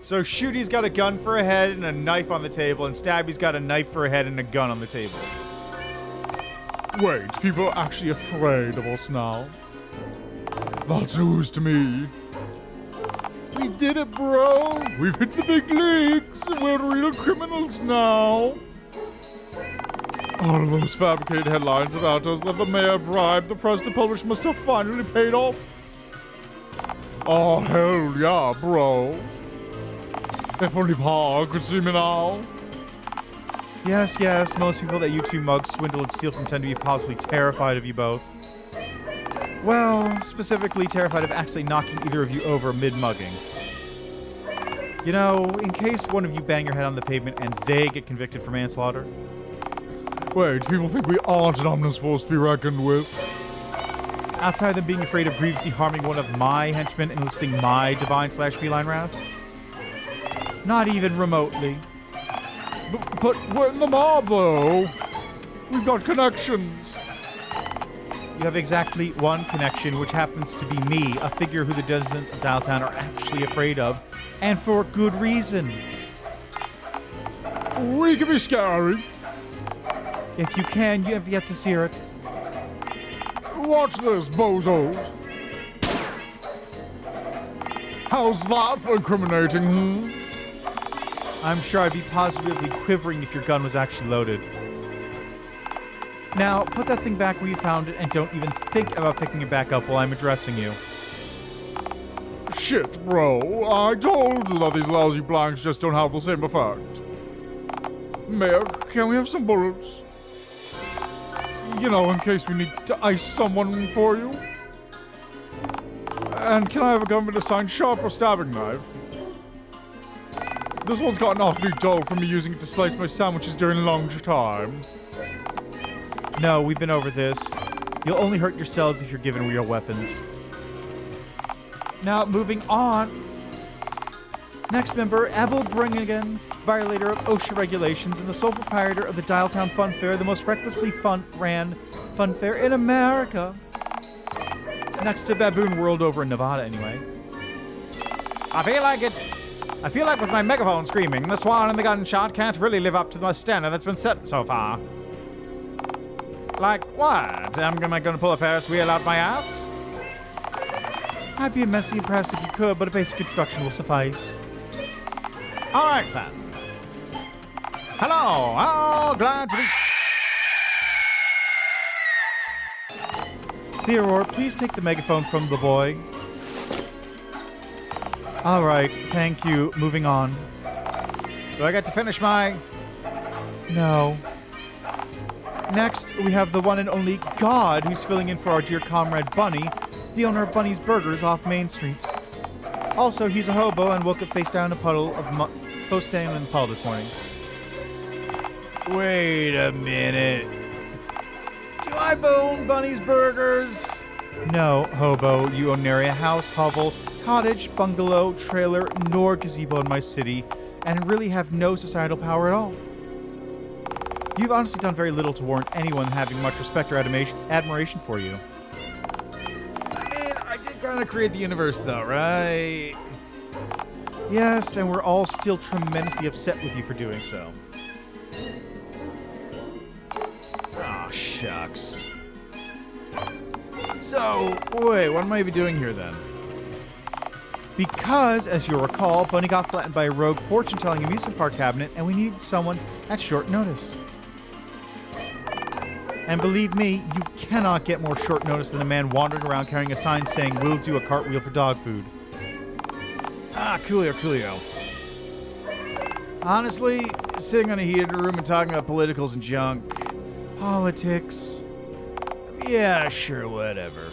So Shooty's got a gun for a head and a knife on the table, and Stabby's got a knife for a head and a gun on the table. Wait, people are actually afraid of us now? That's news to me. We did it, bro! We've hit the big leagues, and we're real criminals now. All of those fabricated headlines about us that the mayor bribed the press to publish must have finally paid off. Oh, hell yeah, bro. If only Pa could see me now. Yes, most people that you two mug, swindle, and steal from tend to be possibly terrified of you both. Well, specifically terrified of actually knocking either of you over mid-mugging. You know, in case one of you bang your head on the pavement and they get convicted for manslaughter. Wait, people think we aren't an ominous force to be reckoned with. Outside of them being afraid of grievously harming one of my henchmen and enlisting my divine/feline wrath? Not even remotely. But we're in the mob, though. We've got connections. You have exactly one connection, which happens to be me, a figure who the citizens of Dialtown are actually afraid of, and for good reason. We can be scary. If you can, you have yet to see it. Watch this, bozos. How's that for incriminating, I'm sure I'd be positively quivering if your gun was actually loaded. Now, put that thing back where you found it and don't even think about picking it back up while I'm addressing you. Shit, bro. I told you that these lousy blanks just don't have the same effect. Mayor, can we have some bullets? You know, in case we need to ice someone for you. And can I have a gun with a signed sharp or stabbing knife? This one's gotten awfully dull from me using it to slice my sandwiches during lunch time. No, we've been over this. You'll only hurt yourselves if you're given real weapons. Now, moving on. Next member, Abel Brinnigan, violator of OSHA regulations and the sole proprietor of the Dialtown Fun Fair, the most recklessly ran fun fair in America. Next to Baboon World over in Nevada, anyway. I feel like with my megaphone screaming, the swan and the gunshot can't really live up to the standard that's been set so far. Like what? Am I gonna pull a Ferris wheel out my ass? I'd be immensely impressed if you could, but a basic introduction will suffice. Alright then. Hello, oh, glad to be... Theodore, please take the megaphone from the boy. Alright, thank you. Moving on. Do I get to finish my... No. Next, we have the one and only God who's filling in for our dear comrade Bunny, the owner of Bunny's Burgers off Main Street. Also, he's a hobo and woke up face down in a puddle of staying in the puddle this morning. Wait a minute. Do I own Bunny's Burgers? No, hobo. You own nary a house, hovel, cottage, bungalow, trailer, nor gazebo in my city, and really have no societal power at all. You've honestly done very little to warrant anyone having much respect or admiration for you. I mean, I did kind of create the universe, though, right? Yes, and we're all still tremendously upset with you for doing so. Oh, shucks. So, wait, what am I even doing here, then? Because, as you'll recall, Bunny got flattened by a rogue fortune-telling amusement park cabinet, and we needed someone at short notice. And believe me, you cannot get more short notice than a man wandering around carrying a sign saying, "We'll do a cartwheel for dog food." Ah, coolio, coolio. Honestly, sitting in a heated room and talking about politicals and junk. Politics. Yeah, sure, whatever.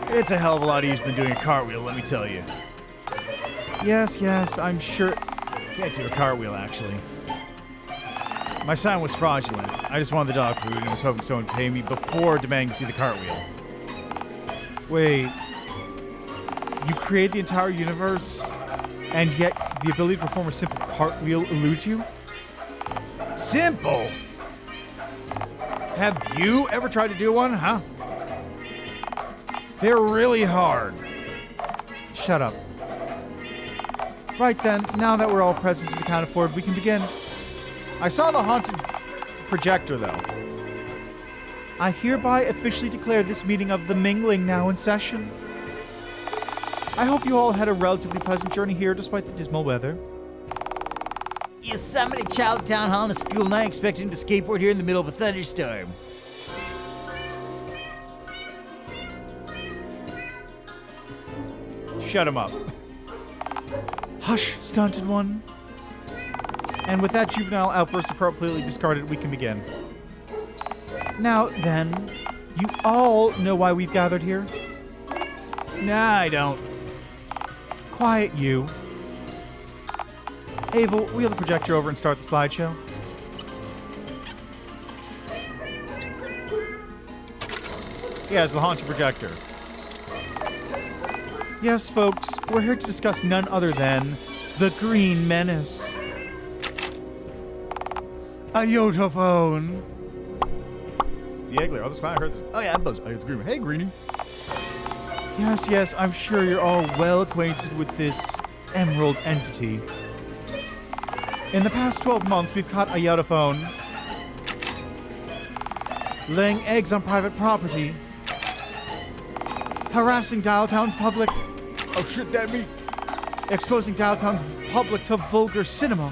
It's a hell of a lot easier than doing a cartwheel, let me tell you. Yes, I'm sure. Can't do a cartwheel, actually. My sign was fraudulent. I just wanted the dog food and was hoping someone would pay me before demanding to see the cartwheel. Wait. You create the entire universe, and yet the ability to perform a simple cartwheel eludes you? Simple? Have you ever tried to do one, huh? They're really hard. Shut up. Right then, now that we're all present and accounted for, we can begin. I saw the haunted projector, though. I hereby officially declare this meeting of the Mingling now in session. I hope you all had a relatively pleasant journey here despite the dismal weather. You summoned a child to town hall on a school night expecting to skateboard here in the middle of a thunderstorm. Shut him up. Hush, stunted one. And with that juvenile outburst appropriately discarded, we can begin. Now then, you all know why we've gathered here? Nah, I don't. Quiet, you. Abel, wheel the projector over and start the slideshow. Yeah, it's the haunted projector. Yes, folks, we're here to discuss none other than the Green Menace. A Yotophone. The Eggler. Oh, this I heard this. Oh, yeah, Buzz. I heard the Green. Hey, Greenie. Yes, I'm sure you're all well acquainted with this emerald entity. In the past 12 months, we've caught a Yotophone laying eggs on private property, harassing Dialtown's public. Oh, shit, that me. Exposing Dialtown's public to vulgar cinema.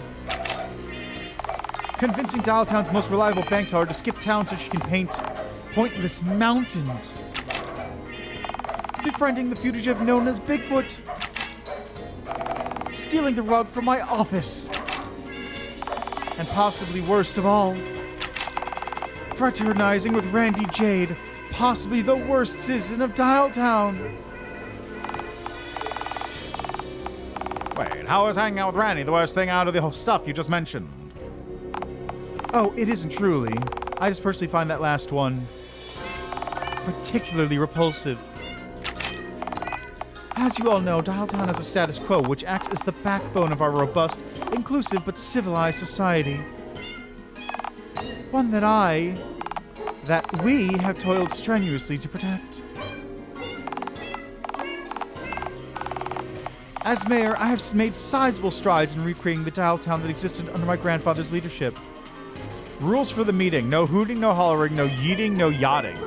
Convincing Dialtown's most reliable bank teller to skip town so she can paint pointless mountains. Befriending the fugitive known as Bigfoot. Stealing the rug from my office. And possibly worst of all, fraternizing with Randy Jade, possibly the worst citizen of Dialtown. Wait, how is hanging out with Randy the worst thing out of the whole stuff you just mentioned? Oh, it isn't truly. I just personally find that last one particularly repulsive. As you all know, Dialtown has a status quo which acts as the backbone of our robust, inclusive, but civilized society. One that we have toiled strenuously to protect. As mayor, I have made sizable strides in recreating the Dialtown that existed under my grandfather's leadership. Rules for the meeting. No hooting, no hollering, no yeeting, no yachting.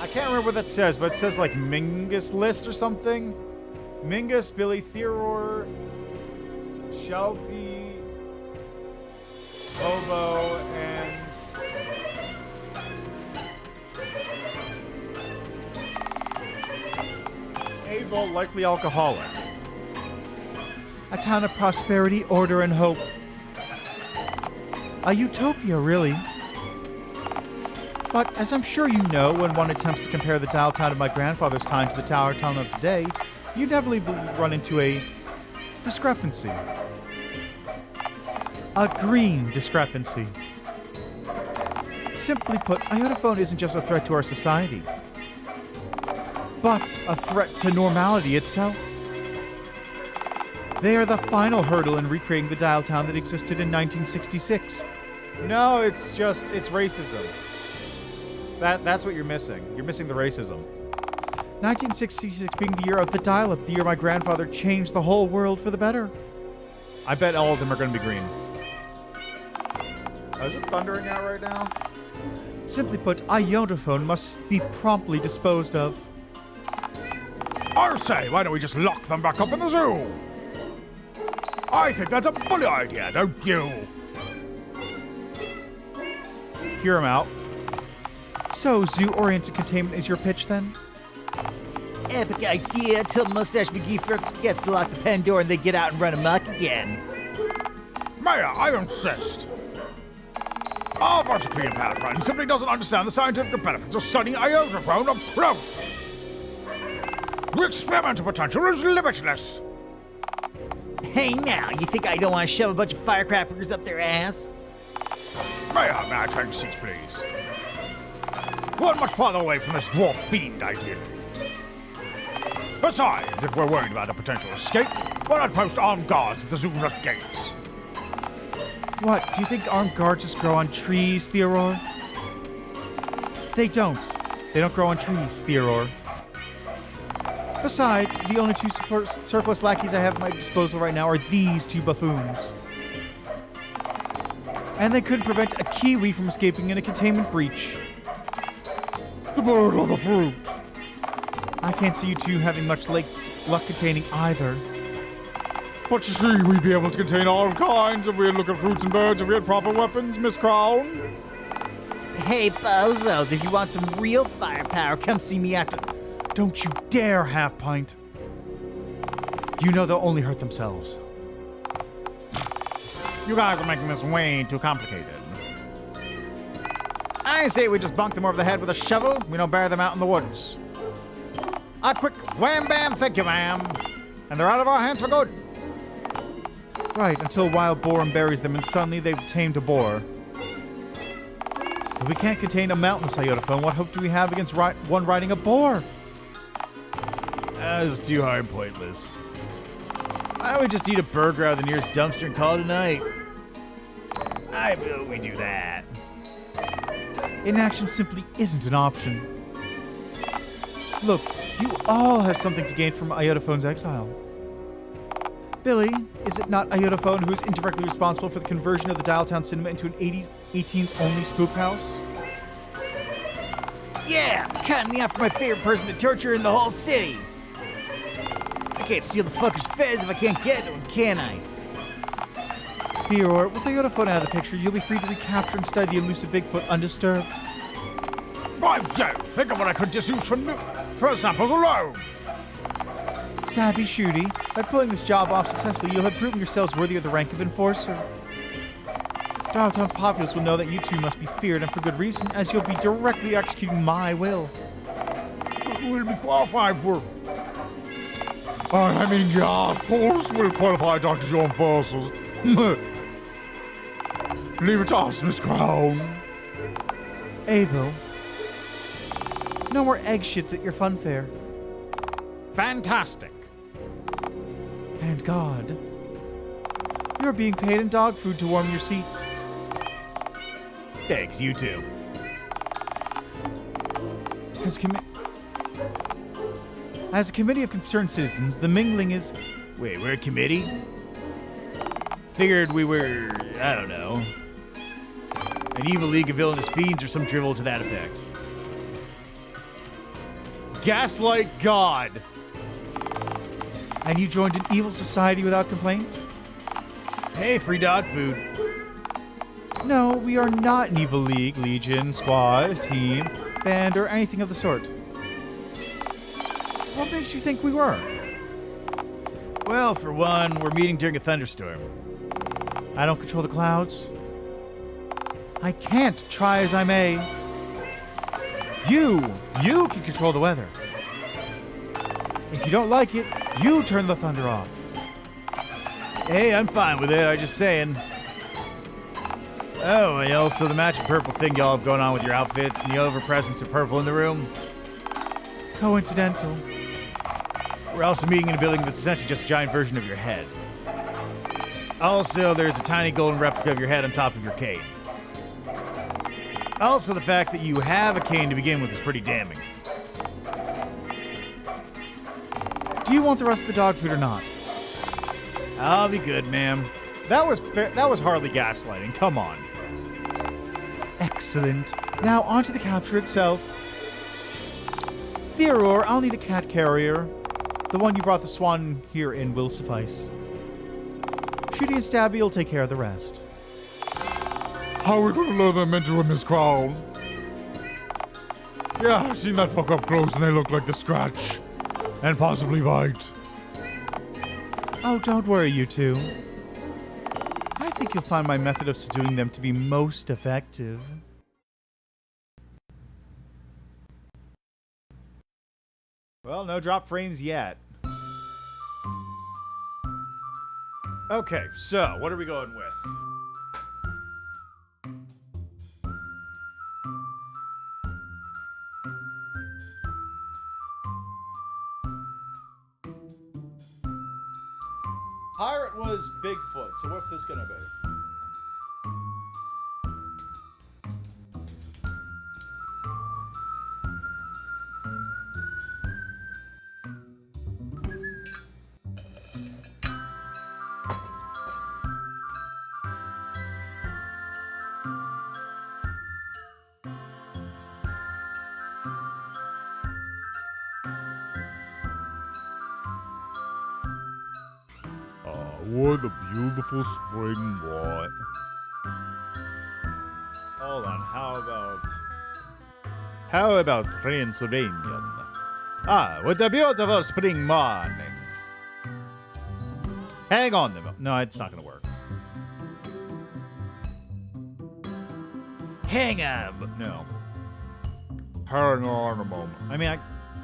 I can't remember what that says, but it says like Mingus List or something. Mingus, Billy Theodore, Shelby, Bobo, and Abel, likely alcoholic. A town of prosperity, order, and hope. A utopia, really. But as I'm sure you know, when one attempts to compare the Dialtown of my grandfather's time to the Town of today, you inevitably run into a discrepancy. A green discrepancy. Simply put, a Yotophone isn't just a threat to our society. but a threat to normality itself. They are the final hurdle in recreating the Dialtown that existed in 1966. No, it's racism. That's what you're missing. You're missing the racism. 1966 being the year of the dial-up, the year my grandfather changed the whole world for the better. I bet all of them are going to be green. Is it thundering out right now? Simply put, a Yodaphone must be promptly disposed of. I say, why don't we just lock them back up in the zoo? I think that's a bully idea, don't you? Hear him out. So, zoo-oriented containment is your pitch, then? Epic idea till Mustache McGee gets to lock the pen door and they get out and run amok again. Mayor, I insist. Our vertically impaired friend simply doesn't understand the scientific benefits of studying iodophone approach. The experimental potential is limitless. Hey now, you think I don't want to shove a bunch of firecrackers up their ass? Mayor, may I change seats, please? We're much farther away from this dwarf fiend, ideally. Besides, if we're worried about a potential escape, why not post armed guards at the zoo's gates? What, do you think armed guards just grow on trees, Theodore? They don't. They don't grow on trees, Theodore. Besides, the only two surplus lackeys I have at my disposal right now are these two buffoons. And they couldn't prevent a kiwi from escaping in a containment breach. The bird or the fruit? I can't see you two having much luck containing either. But you see, we'd be able to contain all kinds if we had look at fruits and birds, if we had proper weapons, Miss Crown. Hey, bozos, if you want some real firepower, come see me after... Don't you dare, Half-Pint. You know they'll only hurt themselves. You guys are making this way too complicated. I say we just bunk them over the head with a shovel. We don't bury them out in the woods. A quick wham-bam, thank you, ma'am. And they're out of our hands for good. Right, until wild boar buries them and suddenly they've tamed a boar. If we can't contain a mountainous iodophone, what hope do we have against one riding a boar? That's too hard, pointless. Why don't we just eat a burger out of the nearest dumpster and call it a night? I will we do that. Inaction simply isn't an option. Look, you all have something to gain from Iodophone's exile. Billy, is it not Iodophone who is indirectly responsible for the conversion of the Dialtown cinema into an 18s only spook house? Yeah, cutting me off for my favorite person to torture in the whole city. I can't steal the fucker's fez if I can't get to him, can I? Theodore, with Iodophone out of the picture, you'll be free to recapture and study the elusive Bigfoot undisturbed. By Jove, think of what I could disuse from samples alone. Stabby shooty, by pulling this job off successfully, you'll have proven yourselves worthy of the rank of enforcer. Dialtown's populace will know that you two must be feared, and for good reason, as you'll be directly executing my will. We'll be qualified for... I mean, yeah, of course we'll qualify Dr. John Forces. Leave it to us, Miss Crown. Abel. No more egg shits at your fun fair. Fantastic. And God. You're being paid in dog food to warm your seat. Thanks, you too. As a committee of concerned citizens, the mingling is... Wait, we're a committee? Figured we were, I don't know, an evil league of villainous fiends or some drivel to that effect. Gaslight God! And you joined an evil society without complaint? Hey, free dog food. No, we are not an evil league, legion, squad, team, band, or anything of the sort. What makes you think we were? Well, for one, we're meeting during a thunderstorm. I don't control the clouds. I can't, try as I may. You can control the weather. If you don't like it, you turn the thunder off. Hey, I'm fine with it, I'm just saying. Oh, and also the matching purple thing y'all have going on with your outfits and the overpresence of purple in the room. coincidental. We're also meeting in a building that's essentially just a giant version of your head. Also, there's a tiny golden replica of your head on top of your cane. Also, the fact that you have a cane to begin with is pretty damning. Do you want the rest of the dog food or not? I'll be good, ma'am. That was hardly gaslighting. Come on. Excellent. Now onto the capture itself. Theodore, I'll need a cat carrier. The one you brought the swan here in will suffice. Shooty and Stabby will take care of the rest. How are we gonna lure them into a Miss Crown? Yeah, I've seen that fuck up close and they look like the scratch. And possibly bite. Oh, don't worry, you two. I think you'll find my method of subduing them to be most effective. Well, no drop frames yet. Okay, so what are we going with? Pirate was Bigfoot, so what's this gonna be? What a beautiful spring boy. Hold on, how about Transylvanian? Ah, what a beautiful spring morning. Hang on a minute. No, it's not gonna work. Hang on. No. Hang on a moment. I mean,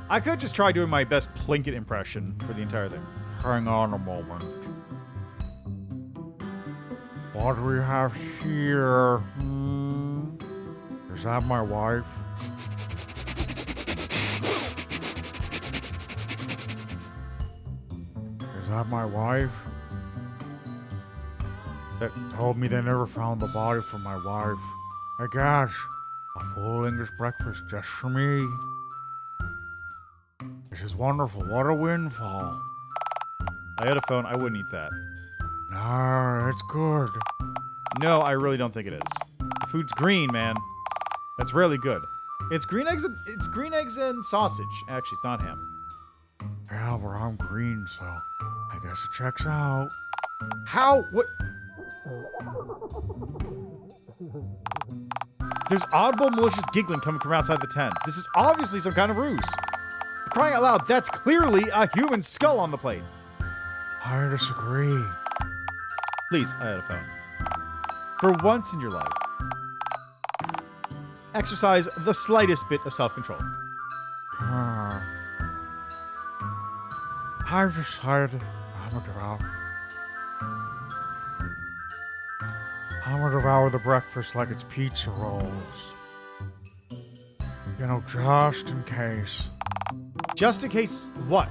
I could just try doing my best Plinkett impression for the entire thing. Hang on a moment. What do we have here? Is that my wife? Is that my wife? That told me they never found the body for my wife. Hey guys, a full English breakfast just for me. This is wonderful. What a windfall. I had a phone. I wouldn't eat that. No, it's good. No, I really don't think it is. The food's green, man. That's really good. It's green eggs and sausage. Actually, it's not ham. Yeah, but I'm green, so I guess it checks out. How? What? There's audible malicious giggling coming from outside the tent. This is obviously some kind of ruse. Crying out loud, that's clearly a human skull on the plate. I disagree. Please, I had a phone. For once in your life, exercise the slightest bit of self-control. I've decided I'm gonna devour the breakfast like it's pizza rolls. You know, just in case. Just in case what?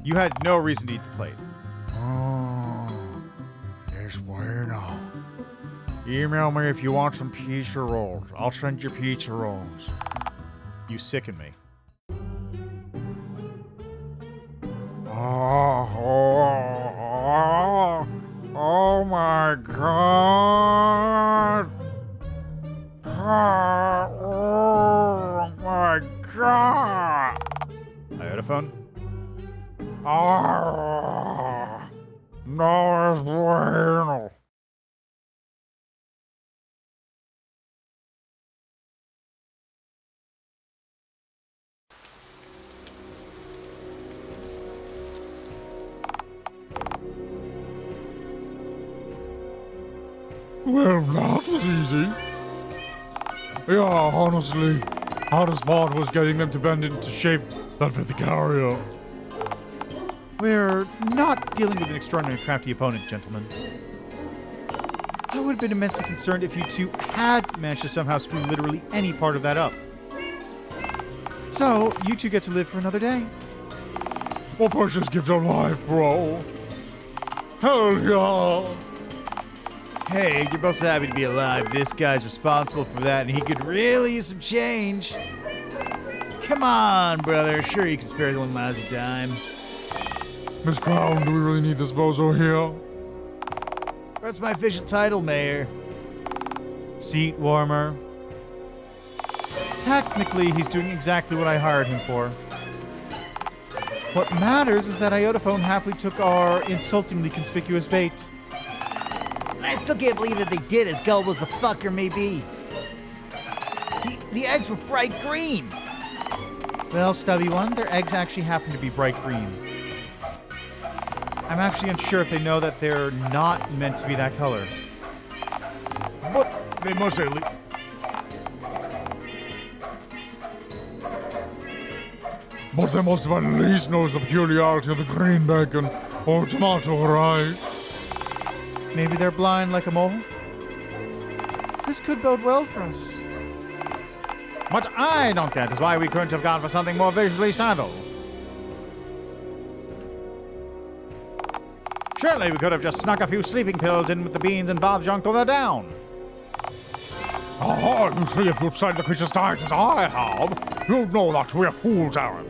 You had no reason to eat the plate. Oh, es bueno. Email me if you want some pizza rolls. I'll send you pizza rolls. You sicken me. Oh my God. Oh my God. I had a phone. No es bueno. Well, that was easy. Yeah, honestly, hardest part was getting them to bend into shape that fit the carrier. We're not dealing with an extraordinarily crafty opponent, gentlemen. I would have been immensely concerned if you two had managed to somehow screw literally any part of that up. So, you two get to live for another day. What precious gift of life, bro? Hell yeah! Hey, you're both so happy to be alive. This guy's responsible for that, and he could really use some change. Come on, brother. Sure, you can spare one lousy dime. Miss Crown, do we really need this bozo here? That's my official title, Mayor. Seat warmer. Technically, he's doing exactly what I hired him for. What matters is that Iotaphone happily took our insultingly conspicuous bait. And I still can't believe that they did, as gullible as the fucker may be. The eggs were bright green. Well, Stubby One, their eggs actually happen to be bright green. I'm actually unsure if they know that they're not meant to be that color. But they must at least... But they must have at least knows the peculiarity of the green bacon or tomato, right? Maybe they're blind like a mole? This could bode well for us. What I don't get is why we couldn't have gone for something more visually subtle. Surely we could have just snuck a few sleeping pills in with the beans and Bob's junk to the down. Ah, you see, if you'd studied the creature's diet as I have, you'd know that we're fools, Aaron.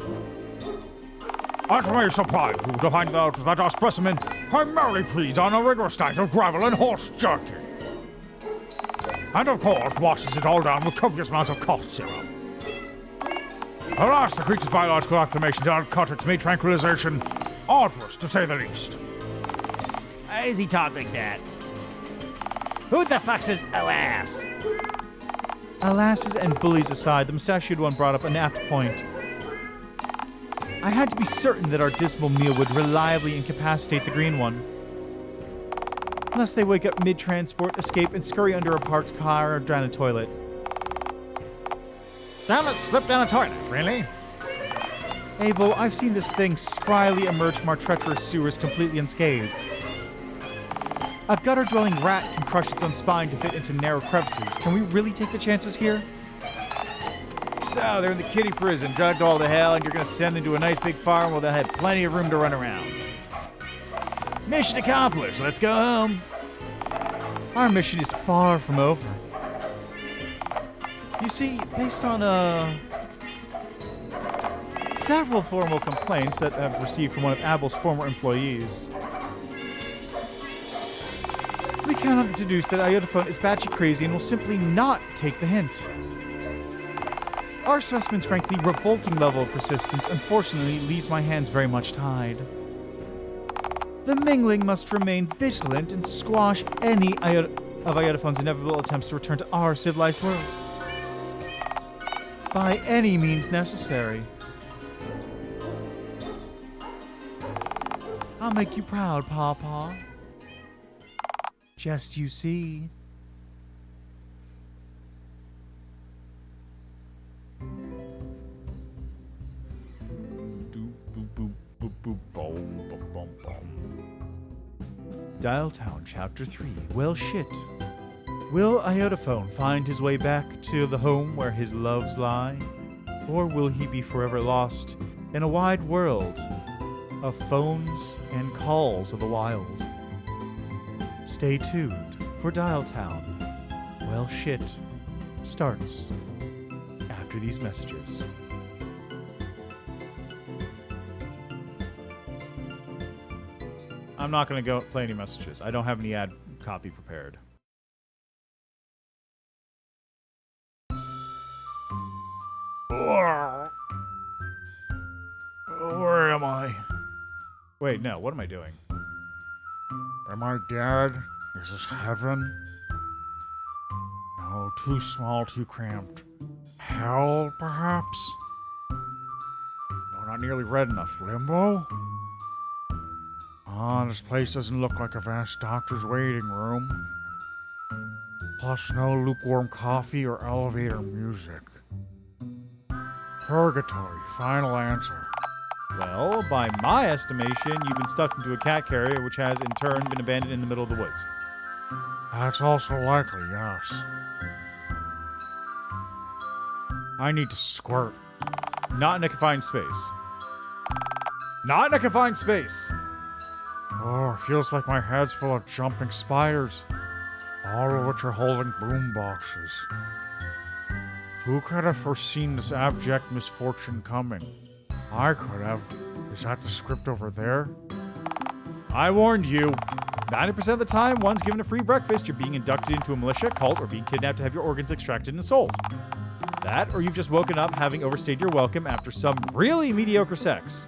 It may surprise you to find out that our specimen primarily feeds on a rigorous diet of gravel and horse jerky. And of course, washes it all down with copious amounts of cough syrup. Alas, the creature's biological acclimation did not cut its meat tranquilization arduous, to say the least. Why does he talk like that? Who the fuck says alas? Alasses and bullies aside, the mustachioed one brought up an apt point. I had to be certain that our dismal meal would reliably incapacitate the green one. Unless they wake up mid-transport, escape, and scurry under a parked car or down a toilet. Damn it, slip down a toilet, really? Abel, I've seen this thing spryly emerge from our treacherous sewers completely unscathed. A gutter-dwelling rat can crush its own spine to fit into narrow crevices. Can we really take the chances here? So, they're in the kitty prison, drugged all to hell, and you're gonna send them to a nice big farm where they'll have plenty of room to run around. Mission accomplished, let's go home. Our mission is far from over. You see, based on, several formal complaints that I've received from one of Abel's former employees, we cannot deduce that Iotaphone is batshit crazy and will simply not take the hint. Our specimen's frankly revolting level of persistence unfortunately leaves my hands very much tied. The Mingling must remain vigilant and squash any of Iotaphone's inevitable attempts to return to our civilized world. By any means necessary. I'll make you proud, Pawpaw. Just you see. Dialtown, Chapter 3. Well, shit. Will Iotaphone find his way back to the home where his loves lie? Or will he be forever lost in a wide world of phones and calls of the wild? Stay tuned for Dialtown. Well, shit starts after these messages. I'm not going to go play any messages. I don't have any ad copy prepared. Where am I? Wait, no, what am I doing? Am I dead? Is this heaven? No, too small, too cramped. Hell, perhaps? No, not nearly red enough. Limbo? This place doesn't look like a vast doctor's waiting room. Plus no lukewarm coffee or elevator music. Purgatory, final answer. Well, by my estimation, you've been stuck into a cat carrier, which has in turn been abandoned in the middle of the woods. That's also likely, yes. I need to squirt. Not in a confined space. Not in a confined space! Oh, it feels like my head's full of jumping spiders, all of which are holding boom boxes. Who could have foreseen this abject misfortune coming? I could have. Is that the script over there? I warned you. 90% of the time, one's given a free breakfast, you're being inducted into a militia, cult, or being kidnapped to have your organs extracted and sold. That, or you've just woken up having overstayed your welcome after some really mediocre sex.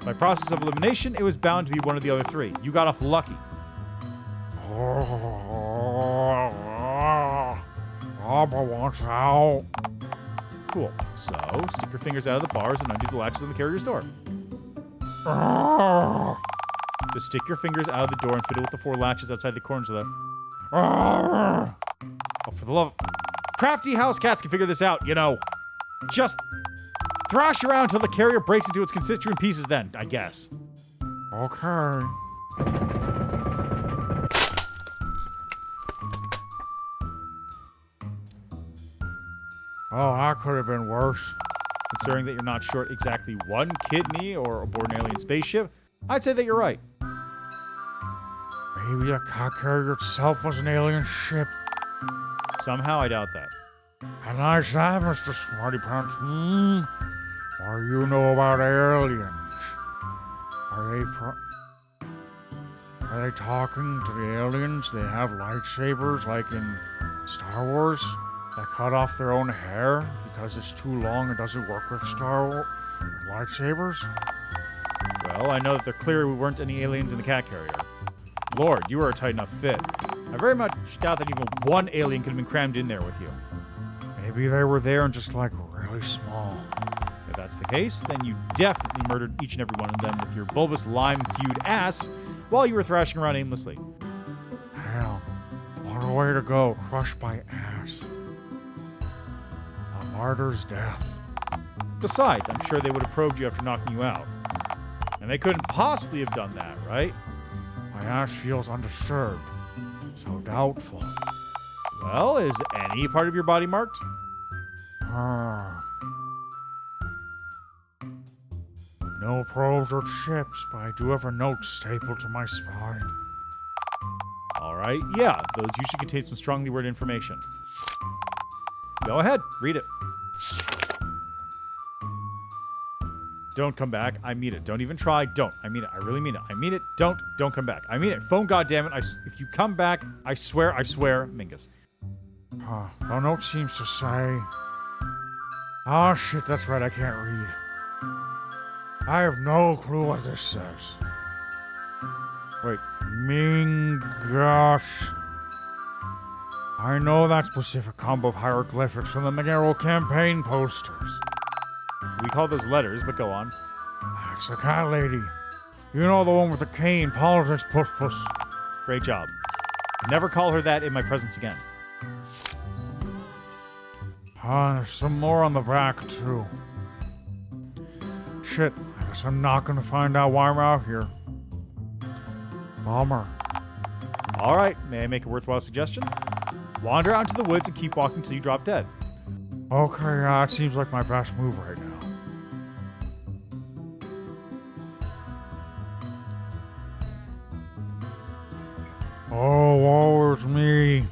By process of elimination, it was bound to be one of the other three. You got off lucky. Papa wants out. Cool. So, stick your fingers out of the bars and undo the latches on the carrier's door. Just stick your fingers out of the door and fiddle with the 4 latches outside the corners of the... Oh, for the love of... Crafty house cats can figure this out, you know. Just thrash around until the carrier breaks into its constituent pieces then, I guess. Okay. Oh, that could have been worse. Considering that you're not short exactly 1 kidney or aboard an alien spaceship, I'd say that you're right. Maybe the cat carrier itself was an alien ship. Somehow, I doubt that. And nice that, Mr. Smarty Pants. What do you know about aliens? Are they talking to the aliens? They have lightsabers like in Star Wars that cut off their own hair because it's too long and doesn't work with lightsabers? Well, I know that there clearly weren't any aliens in the cat carrier. Lord, you were a tight enough fit. I very much doubt that even 1 alien could have been crammed in there with you. Maybe they were there and just like really small. If that's the case, then you definitely murdered each and every one of them with your bulbous lime-hued ass while you were thrashing around aimlessly. Damn, what a way to go, crushed by ass. A martyr's death. Besides, I'm sure they would have probed you after knocking you out. And they couldn't possibly have done that, right? My ass feels undisturbed, so doubtful. Well, is any part of your body marked? No probes or chips, but I do have a note stapled to my spine. Alright, yeah, those usually contain some strongly worded information. Go ahead, read it. Don't come back. I mean it. Don't even try. Don't. I mean it. I really mean it. I mean it. Don't come back. I mean it. Phone, goddammit. If you come back, I swear, Mingus. The note seems to say... Oh shit, that's right, I can't read. I have no clue what this says. Wait, Mingosh. I know that specific combo of hieroglyphics from the Magnero campaign posters. We call those letters, but go on. It's the cat lady. You know, the one with the cane, politics puss. Great job. Never call her that in my presence again. There's some more on the back, too. Shit, I guess I'm not gonna find out why I'm out here. Bummer. Alright, may I make a worthwhile suggestion? Wander out into the woods and keep walking till you drop dead. Okay, yeah, it seems like my best move right now. Oh, woe is me.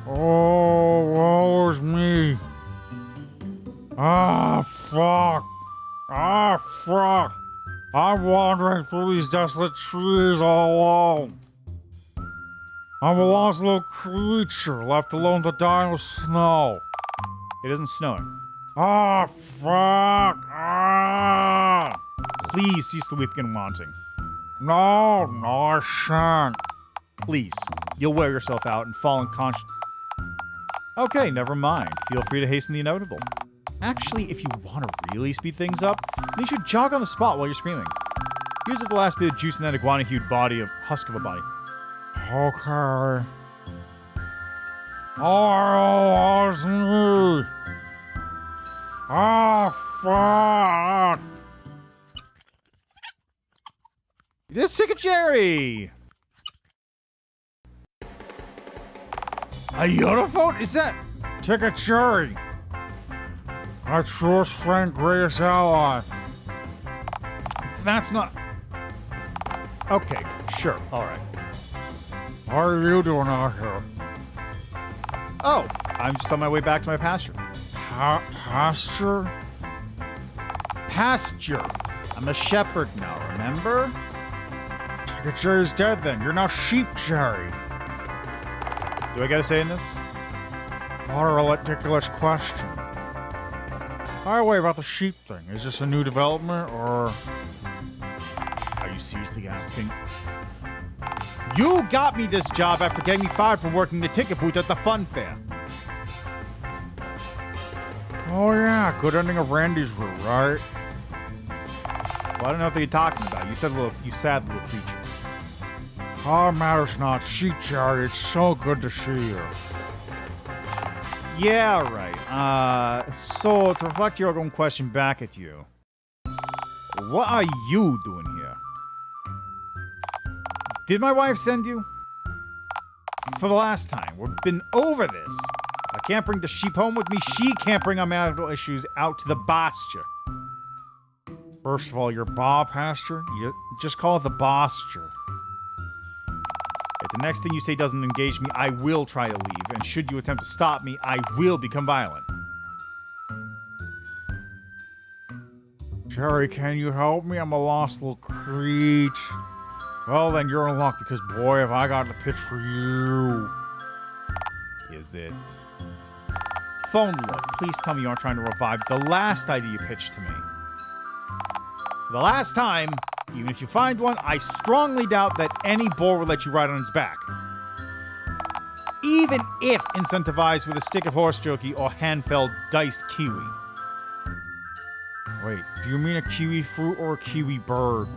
Oh, woe is me. Fuck. Fuck. I'm wandering through these desolate trees all alone. I'm a lost little creature left alone to die in the snow. It isn't snowing. Fuck. Please cease the weeping and wanting. No, I shan't. Please. You'll wear yourself out and fall unconscious. Okay, never mind. Feel free to hasten the inevitable. Actually, if you want to really speed things up, then you should jog on the spot while you're screaming. Use up the last bit of juice in that iguana-hued husk of a body. Okay. Oh, it's me. Fuck. Just stick a cherry! A uniform? Is that? Ticket Jerry. Our truest friend, greatest ally. That's not. Okay, sure, alright. How are you doing out here? Oh, I'm just on my way back to my pasture. Pasture? Pasture. I'm a shepherd now, remember? Ticket Jerry's dead then. You're now Sheep Jerry. Do I gotta say in this? What a ridiculous question. By the way, about the sheep thing, is this a new development, or... Are you seriously asking? You got me this job after getting me fired from working the ticket booth at the fun fair. Oh yeah, good ending of Randy's route, right? Well, I don't know what you're talking about. You sad little creature. Oh, it matters not. Sheep Jerry, it's so good to see you. Yeah, right. So, to reflect your own question back at you, what are you doing here? Did my wife send you? For the last time. We've been over this. I can't bring the sheep home with me. She can't bring our marital issues out to the pasture. First of all, your bar pasture? You just call it the pasture. If the next thing you say doesn't engage me, I will try to leave. And should you attempt to stop me, I will become violent. Jerry, can you help me? I'm a lost little creature. Well, then you're in luck because, boy, have I got the pitch for you. Is it? Phone look, please tell me you aren't trying to revive the last idea you pitched to me. The last time, even if you find one, I strongly doubt that any boar will let you ride on its back. Even if incentivized with a stick of horse jerky or hand-felled diced kiwi. Wait, do you mean a kiwi fruit or a kiwi bird?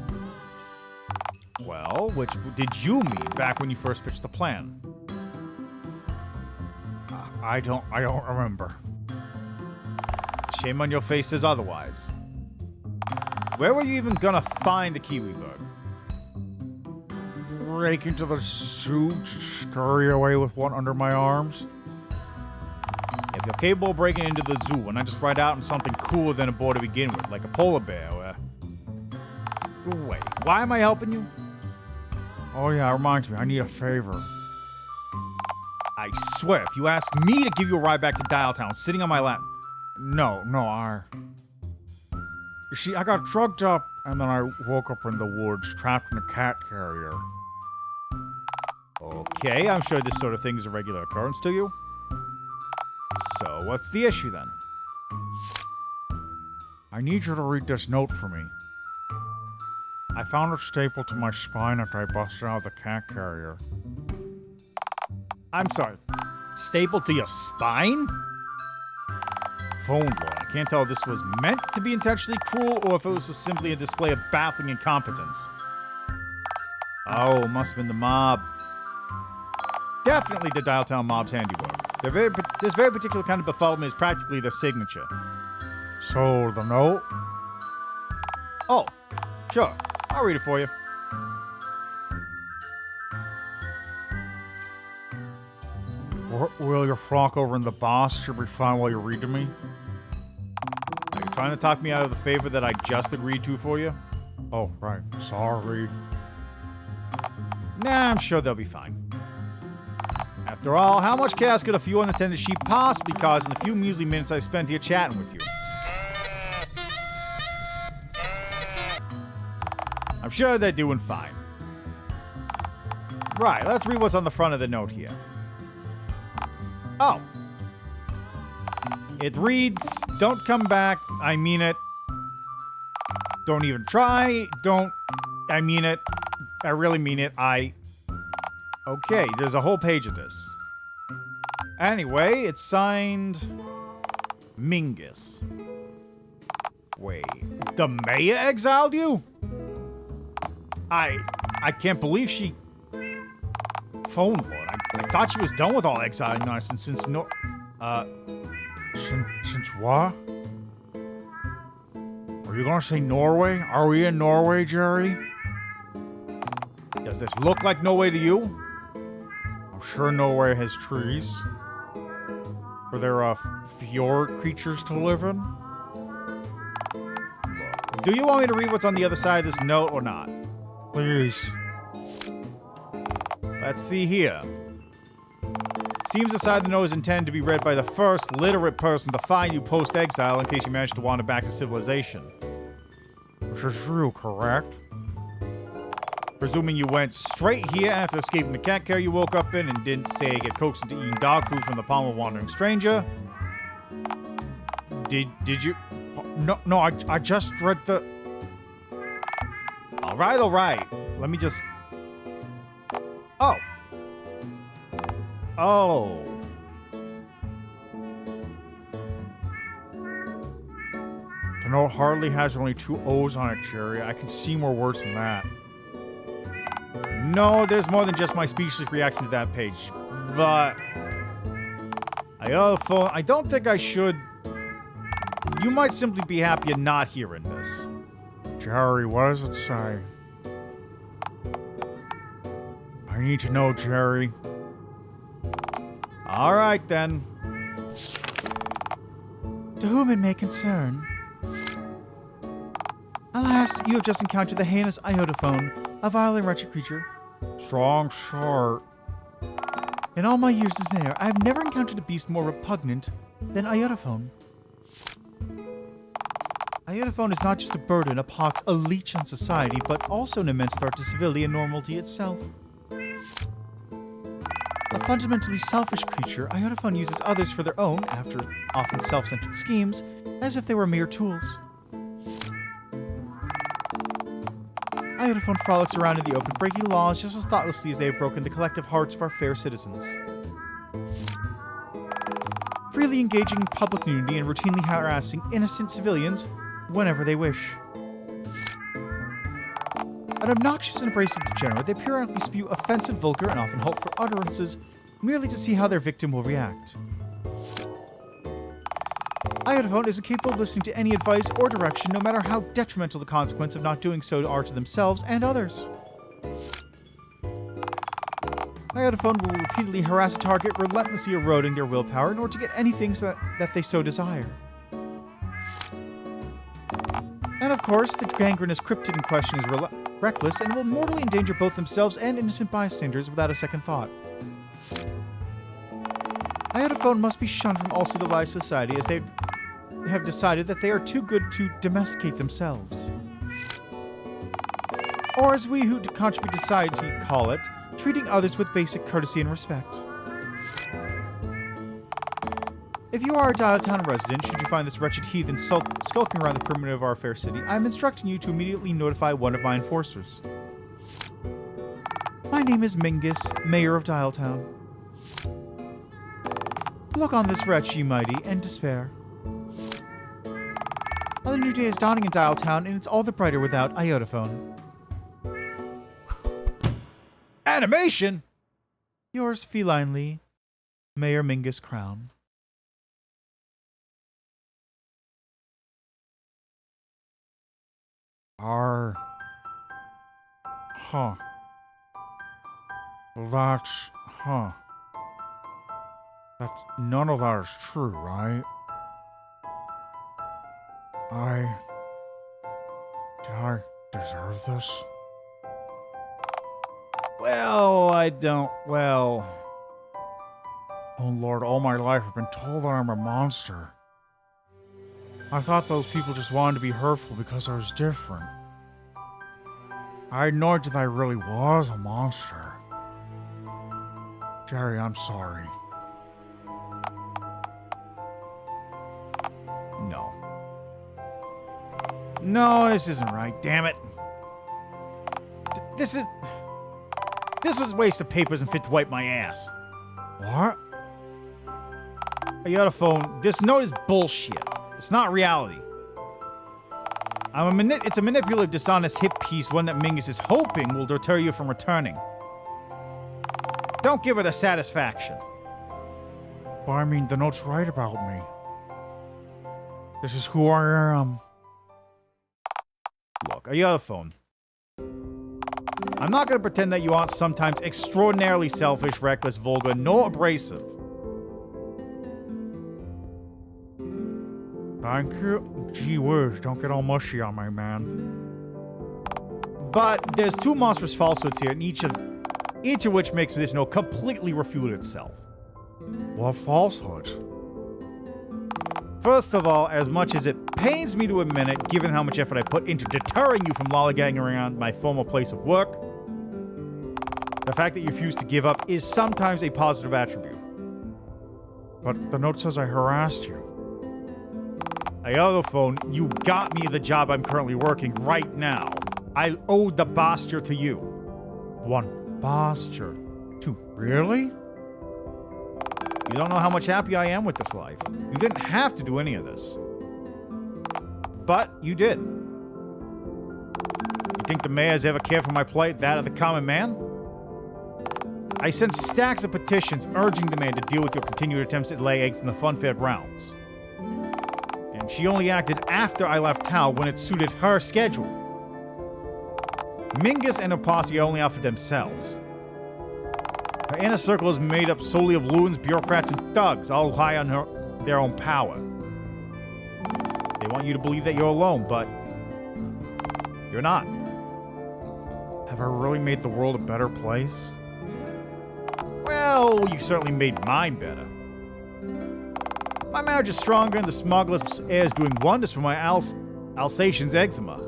Well, which did you mean back when you first pitched the plan? I don't remember. Shame on your face says otherwise. Where were you even gonna find the kiwi bird? Break into the zoo, scurry away with one under my arms. If you're capable of breaking into the zoo, why not just ride out in something cooler than a boar to begin with, like a polar bear or... Wait, why am I helping you? Oh yeah, it reminds me, I need a favor. I swear, if you ask me to give you a ride back to Dialtown sitting on my lap... No, You see, I got drugged up, and then I woke up in the woods, trapped in a cat carrier. Okay, I'm sure this sort of thing is a regular occurrence to you. So, what's the issue then? I need you to read this note for me. I found it stapled to my spine after I busted out of the cat carrier. I'm sorry. Stapled to your spine? Phone Lord, I can't tell if this was meant to be intentionally cruel or if it was just simply a display of baffling incompetence. Oh, it must have been the mob. Definitely the Dialtown mob's handiwork. This very particular kind of befuddlement is practically their signature. So, the note? Oh, sure. I'll read it for you. Will your flock over in the pasture be fine while you read to me? Are you trying to talk me out of the favor that I just agreed to for you? Oh, right. Sorry. Nah, I'm sure they'll be fine. After all, how much chaos could a few unattended sheep possibly cause in the few measly minutes I spent here chatting with you? I'm sure they're doing fine. Right, let's read what's on the front of the note here. Oh. It reads, don't come back, I mean it. Don't even try, I mean it. I really mean it, Okay, there's a whole page of this. Anyway, it's signed... Mingus. Wait, the mayor exiled you? I can't believe she... Phone Lord, I thought she was done with all exiling nonsense since Since what? Are you gonna say Norway? Are we in Norway, Jerry? Does this look like Norway to you? I'm sure nowhere has trees. For their fjord creatures to live in. Do you want me to read what's on the other side of this note or not? Please. Let's see here. Seems the side of the note is intended to be read by the first literate person to find you post-exile in case you manage to wander back to civilization. Which is true, correct? Presuming you went straight here after escaping the cat care you woke up in and didn't say get coaxed into eating dog food from the palm of a wandering stranger. Did you? No, I just read the... Alright. Let me just... Oh. The note hardly has only 2 O's on it, Jerry. I can see more words than that. No, there's more than just my speechless reaction to that page. But... I don't think I should... You might simply be happy you're not hearing this. Jerry, what does it say? I need to know, Jerry. Alright then. To whom it may concern. Alas, you have just encountered the heinous Iodophone, a vile and wretched creature. Strong start. In all my years as mayor, I have never encountered a beast more repugnant than Iodophone. Iodophone is not just a burden, a pox, a leech on society, but also an immense threat to civility and normality itself. A fundamentally selfish creature, Iodophone uses others for their own, after often self-centered schemes, as if they were mere tools. Iodophone frolics around in the open, breaking laws just as thoughtlessly as they have broken the collective hearts of our fair citizens. Freely engaging in public nudity and routinely harassing innocent civilians whenever they wish. An obnoxious and abrasive degenerate, they periodically spew offensive, vulgar, and often hopeful utterances merely to see how their victim will react. Iodophone is incapable of listening to any advice or direction, no matter how detrimental the consequence of not doing so are to themselves and others. Iodophone will repeatedly harass a target, relentlessly eroding their willpower in order to get anything that they so desire. And of course, the gangrenous cryptid in question is reckless and will mortally endanger both themselves and innocent bystanders without a second thought. Iodophone must be shunned from all civilized society as they have decided that they are too good to domesticate themselves. Or as we who contribute to society call it, treating others with basic courtesy and respect. If you are a Dialtown resident, should you find this wretched heathen skulking around the perimeter of our fair city, I am instructing you to immediately notify one of my enforcers. My name is Mingus, Mayor of Dialtown. Look on this wretch, ye mighty, and despair. While the new day is dawning in Dialtown, and it's all the brighter without Iodophone. Animation? Yours felinely, Mayor Mingus Crown. None of that is true, right? Did I deserve this? Well, Oh Lord, all my life I've been told that I'm a monster. I thought those people just wanted to be hurtful because I was different. I had no idea that I really was a monster. Jerry, I'm sorry. No. No, this isn't right, damn it. This was a waste of papers and fit to wipe my ass. What? Iodophone, this note is bullshit. It's not reality. It's a manipulative, dishonest hit piece, one that Mingus is hoping will deter you from returning. Don't give her the satisfaction. But I mean, the note's right about me. This is who I am. Look, Iodophone. I'm not going to pretend that you aren't sometimes extraordinarily selfish, reckless, vulgar, nor abrasive. Thank you. Gee whiz, don't get all mushy on me, man. But there's two monstrous falsehoods here, and each of which makes this note completely refute itself. What falsehoods? First of all, as much as it pains me to admit it, given how much effort I put into deterring you from lollygagging around my former place of work, the fact that you refuse to give up is sometimes a positive attribute. But the note says I harassed you. I owe the phone, you got me the job I'm currently working right now. I owed the posture to you. One posture. Two. Really? You don't know how much happy I am with this life. You didn't have to do any of this. But you did. You think the mayor's ever cared for my plight, that of the common man? I sent stacks of petitions urging the mayor to deal with your continued attempts to lay eggs in the funfair grounds. And she only acted after I left town when it suited her schedule. Mingus and her posse are only out for themselves. Her inner circle is made up solely of loons, bureaucrats, and thugs, all high on their own power. They want you to believe that you're alone, but you're not. Have I really made the world a better place? Well, you certainly made mine better. My marriage is stronger, and the smuggler's air is doing wonders for my Alsatian's eczema.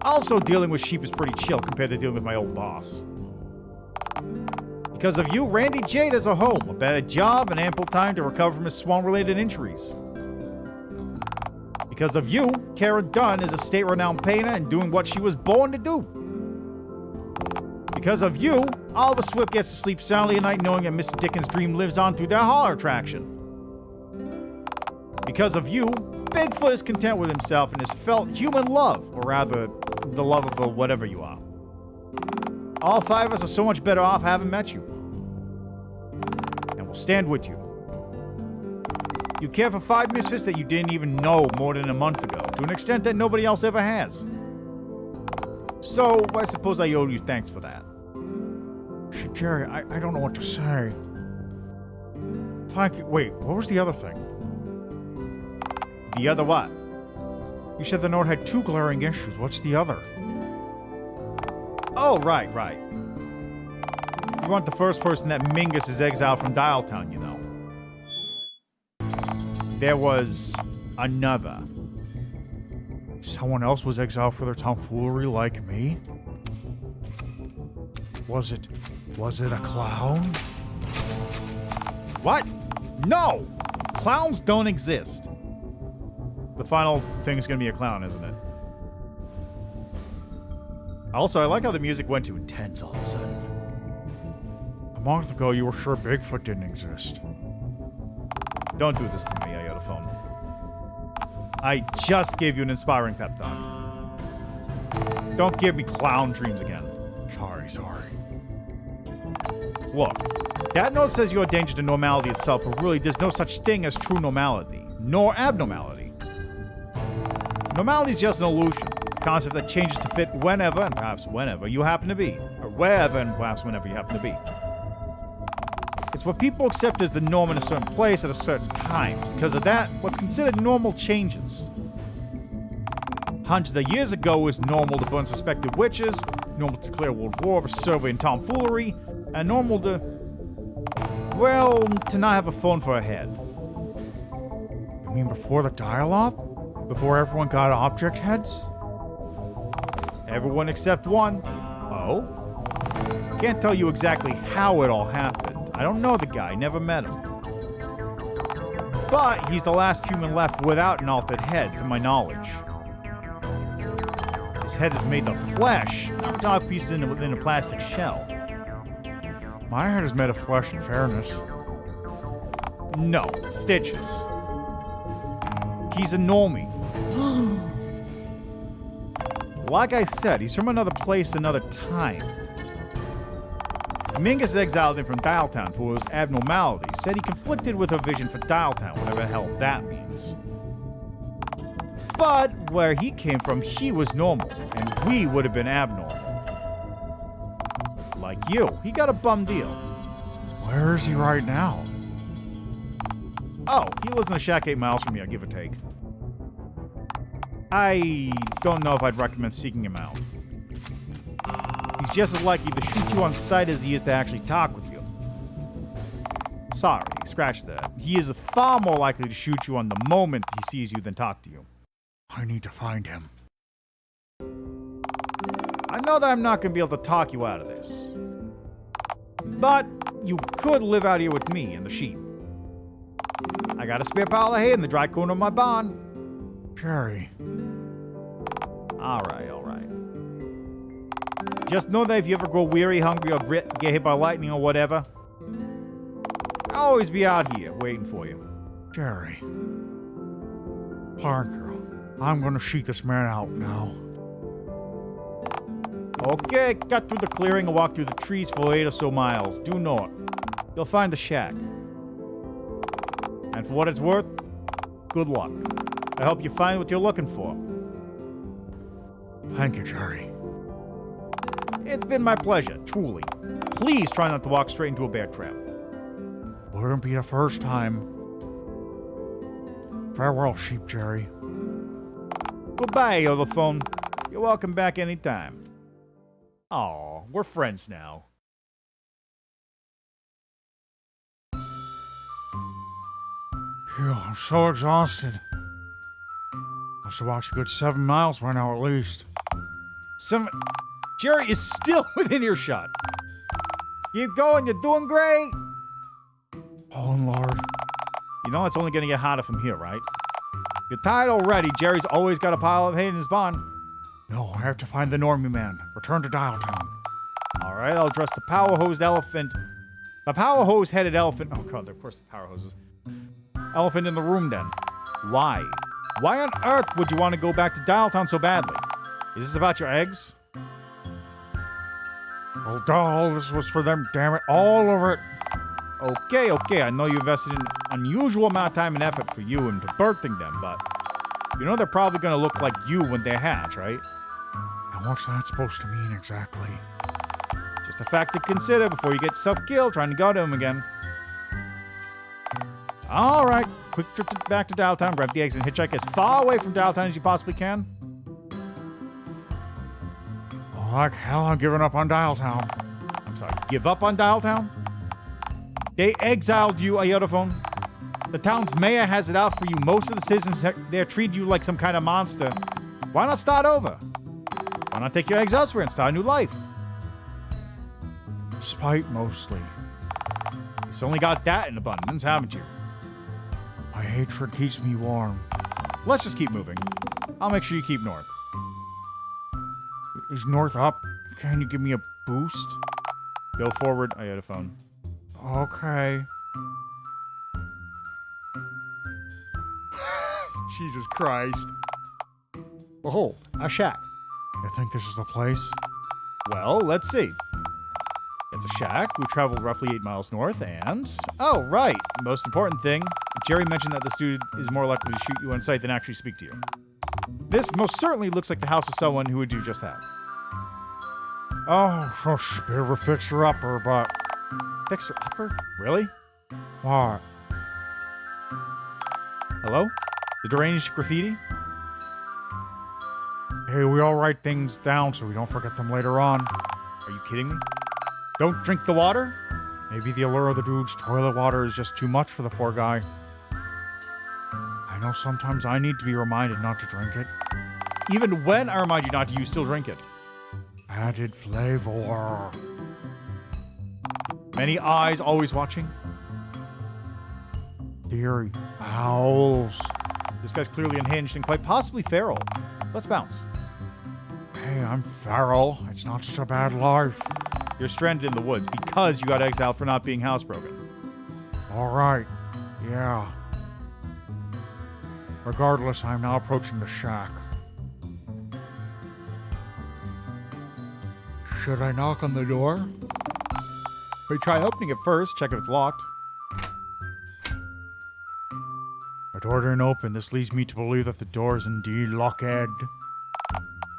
Also, dealing with sheep is pretty chill compared to dealing with my old boss. Because of you, Randy Jade has a home, a better job, and ample time to recover from his swan-related injuries. Because of you, Karen Dunn is a state-renowned painter and doing what she was born to do. Because of you, Oliver Swift gets to sleep soundly at night knowing that Mr. Dickens' dream lives on through their horror attraction. Because of you, Bigfoot is content with himself and has felt human love, or rather, the love of a whatever you are. All five of us are so much better off having met you. And we'll stand with you. You care for 5 misfits that you didn't even know more than a month ago, to an extent that nobody else ever has. So, I suppose I owe you thanks for that. Shit, Jerry, I don't know what to say. Thank you. Wait, what was the other thing? The other what? You said the note had 2 glaring issues. What's the other? Oh, right. You weren't the first person that Mingus is exiled from Dialtown, you know. There was another. Someone else was exiled for their tomfoolery like me? Was it a clown? What? No! Clowns don't exist. The final thing is gonna be a clown, isn't it? Also, I like how the music went to intense all of a sudden. A month ago, you were sure Bigfoot didn't exist. Don't do this to me, I got a phone. I just gave you an inspiring pep talk. Don't give me clown dreams again. Sorry. Look, that note says you're a danger to normality itself, but really there's no such thing as true normality, nor abnormality. Normality is just an illusion, a concept that changes to fit whenever and perhaps whenever you happen to be, or wherever and perhaps whenever you happen to be. It's what people accept as the norm in a certain place at a certain time. Because of that, what's considered normal changes. Hundreds of years ago, it was normal to burn suspected witches, normal to declare world war over survey and tomfoolery, and normal to, well, to not have a phone for a head. You mean before the dial-up? Before everyone got object heads? Everyone except one. Oh? Can't tell you exactly how it all happened. I don't know the guy, never met him. But he's the last human left without an altered head, to my knowledge. His head is made of flesh, not dog pieces within a plastic shell. My head is made of flesh, in fairness. No, stitches. He's a normie. Like I said, he's from another place, another time. Mingus exiled him from Dialtown for his abnormality, said he conflicted with her vision for Dialtown, whatever the hell that means. But where he came from, he was normal, and we would have been abnormal. like you. He got a bum deal. Where is he right now? Oh, he lives in a shack 8 miles from here, give or take. I don't know if I'd recommend seeking him out. He's just as likely to shoot you on sight as he is to actually talk with you. Sorry, scratch that. He is far more likely to shoot you on the moment he sees you than talk to you. I need to find him. I know that I'm not going to be able to talk you out of this. But you could live out here with me and the sheep. I got a spare pile of hay in the dry corner of my barn. Jerry. Alright. Just know that if you ever grow weary, hungry, or get hit by lightning or whatever, I'll always be out here waiting for you. Jerry. Parker, I'm gonna shoot this man out now. Okay, cut through the clearing and walk through the trees for 8 or so miles. Due north. You'll find the shack. And for what it's worth, good luck. I hope you find what you're looking for. Thank you, Jerry. It's been my pleasure, truly. Please try not to walk straight into a bear trap. Wouldn't be the first time. Farewell, sheep, Jerry. Goodbye, Yellowphone. You're welcome back anytime. Aw, we're friends now. Phew, I'm so exhausted. Must have walked a good 7 miles by now at least. Jerry is still within earshot. Keep going, you're doing great. Oh, Lord. You know it's only gonna get harder from here, right? You're tired already. Jerry's always got a pile of hay in his barn. No, I have to find the Normie man. Return to Dialtown. Alright, I'll address the power-hosed elephant. The power-hose-headed elephant. Oh god, of course the power hoses. Elephant in the room then. Why? Why on earth would you want to go back to Dialtown so badly? Is this about your eggs? Oh, doll, this was for them, damn it. All over it. Okay, I know you invested an unusual amount of time and effort for you into birthing them, but you know they're probably going to look like you when they hatch, right? And what's that supposed to mean exactly? Just a fact to consider before you get self-killed trying to go to them again. Alright, quick trip back to Dialtown, grab the eggs and hitchhike as far away from Dialtown as you possibly can. Oh, like hell, I'm giving up on Dialtown. I'm sorry, give up on Dialtown? They exiled you, Iodophone. The town's mayor has it out for you. Most of the citizens there treat you like some kind of monster. Why not start over? Why not take your eggs elsewhere and start a new life? Spite, mostly. You've only got that in abundance, haven't you? My hatred keeps me warm. Let's just keep moving. I'll make sure you keep north. Is north up? Can you give me a boost? Go forward, Iodophone. Okay. Jesus Christ. Behold, a shack. I think this is the place. Well, let's see. It's a shack. We traveled roughly 8 miles north, and... Oh, right. Most important thing. Jerry mentioned that this dude is more likely to shoot you on sight than actually speak to you. This most certainly looks like the house of someone who would do just that. Oh, so bit of a fixer-upper, but... Fixer-upper? Really? What? Hello? The deranged graffiti? Hey, we all write things down so we don't forget them later on. Are you kidding me? Don't drink the water? Maybe the allure of the dude's toilet water is just too much for the poor guy. I know sometimes I need to be reminded not to drink it. Even when I remind you not to, you still drink it. Added flavor. Many eyes always watching. Theory. Owls. This guy's clearly unhinged and quite possibly feral. Let's bounce. Hey, I'm feral. It's not such a bad life. You're stranded in the woods because you got exiled for not being housebroken. Alright. Yeah. Regardless, I'm now approaching the shack. Should I knock on the door? We try opening it first, check if it's locked. The door didn't open. This leads me to believe that the door is indeed locked.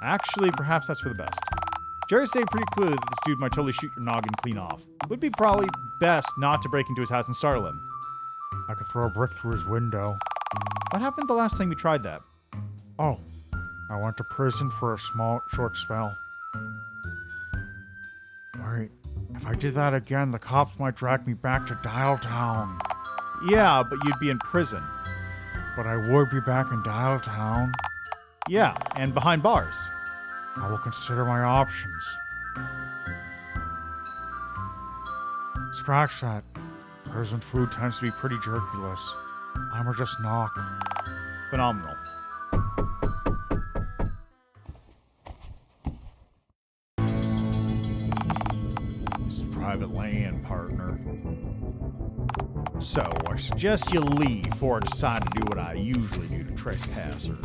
Actually, perhaps that's for the best. Jerry stated pretty clearly that this dude might totally shoot your noggin clean off. Would be probably best not to break into his house and startle him. I could throw a brick through his window. What happened the last time we tried that? Oh, I went to prison for a short spell. Wait, if I did that again, the cops might drag me back to Dialtown. Yeah, but you'd be in prison. But I would be back in Dialtown. Yeah, and behind bars. I will consider my options. Scratch that. Prison food tends to be pretty jerkyless. I'm or just knock. Phenomenal. This is private land, partner. So, I suggest you leave before I decide to do what I usually do to trespassers.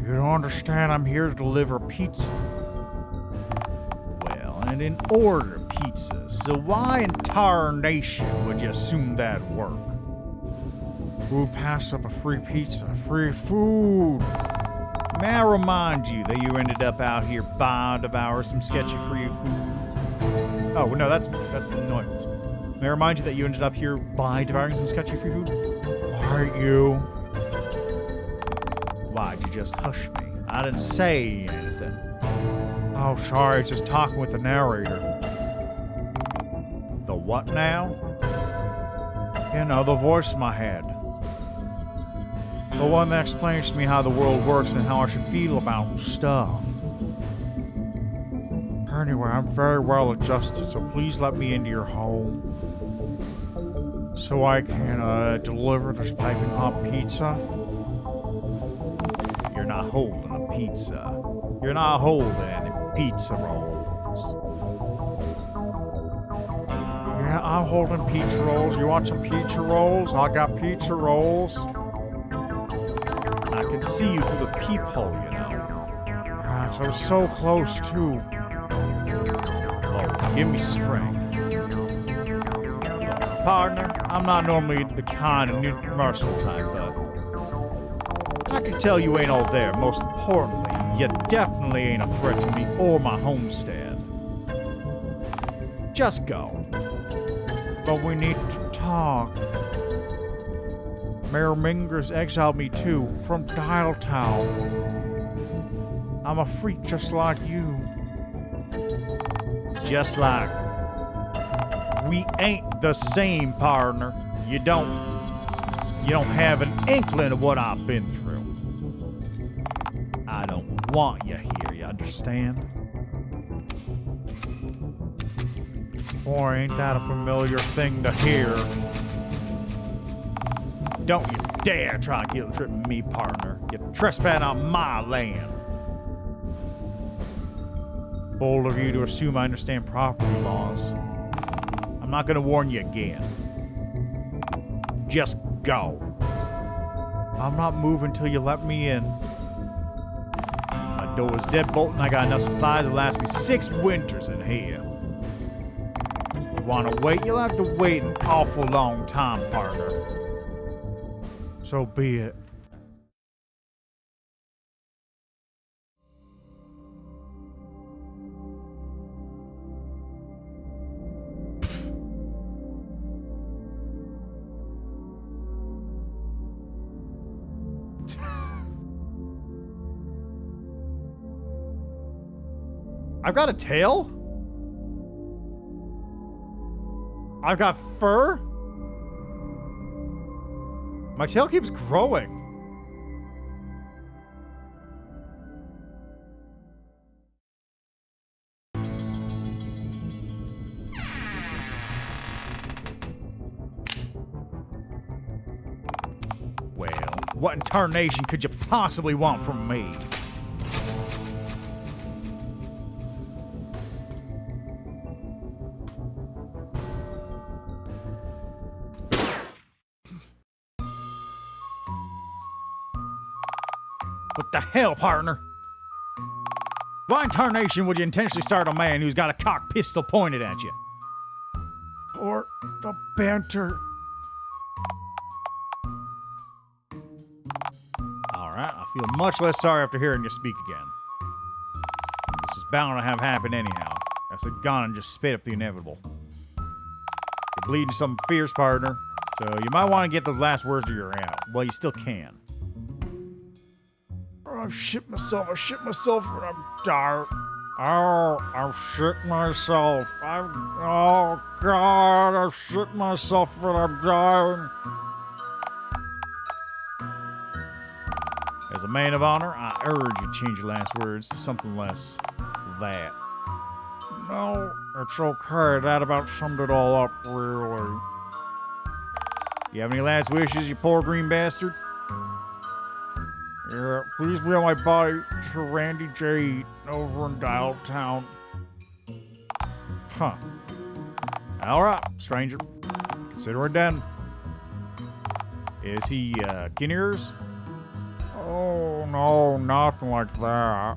You don't understand, I'm here to deliver pizza. Well, and in order pizzas, so why in tarnation would you assume that'd work? Who passed up a free pizza? Free food! May I remind you that you ended up out here buying devour some sketchy free food? Oh, no, that's the noise. May I remind you that you ended up here by devouring some sketchy free food? Quiet you. Why'd you just hush me? I didn't say anything. Oh, sorry, just talking with the narrator. The what now? You know, the voice in my head. The one that explains to me how the world works and how I should feel about stuff. Anyway, I'm very well adjusted, so please let me into your home. So I can, deliver this piping hot pizza. You're not holding a pizza. You're not holding any pizza rolls. Yeah, I'm holding pizza rolls. You want some pizza rolls? I got pizza rolls. I can see you through the peephole, you know. Gosh, I was so close, too. Lord, give me strength. Look, partner, I'm not normally the kind of merciful type, but I can tell you ain't all there. Most importantly, you definitely ain't a threat to me or my homestead. Just go. But we need to talk. Mayor Mingers exiled me too, from Dialtown. I'm a freak just like you. Just like we ain't the same, partner. You don't have an inkling of what I've been through. I don't want you here, you understand? Boy, ain't that a familiar thing to hear. Don't you dare try and guilt trip me, partner. You're trespassing on my land. Bold of you to assume I understand property laws. I'm not gonna warn you again. Just go. I'm not moving till you let me in. My door's deadbolt and I got enough supplies to last me 6 winters in here. You wanna wait? You'll have to wait an awful long time, partner. So be it. I've got a tail? I've got fur? My tail keeps growing. Well, what in tarnation could you possibly want from me? What the hell, partner? Why in tarnation would you intentionally start a man who's got a cocked pistol pointed at you? Or the banter. Alright, I feel much less sorry after hearing you speak again. This is bound to have happened anyhow. I said gone and just spit up the inevitable. You're bleeding something fierce, partner. So you might want to get those last words to your out. Well, you still can. Oh, I've shit myself, and I'm tired. Oh, I've shit myself. Oh, God, I've shit myself, and I'm dying. As a man of honor, I urge you to change your last words to something less that. No, it's okay. That about summed it all up, really. You have any last wishes, you poor green bastard? Yeah, please mail my body to Randy J. over in Dialtown. Huh. Alright, stranger. Consider it done. Is he, kin ears? Oh, no, nothing like that.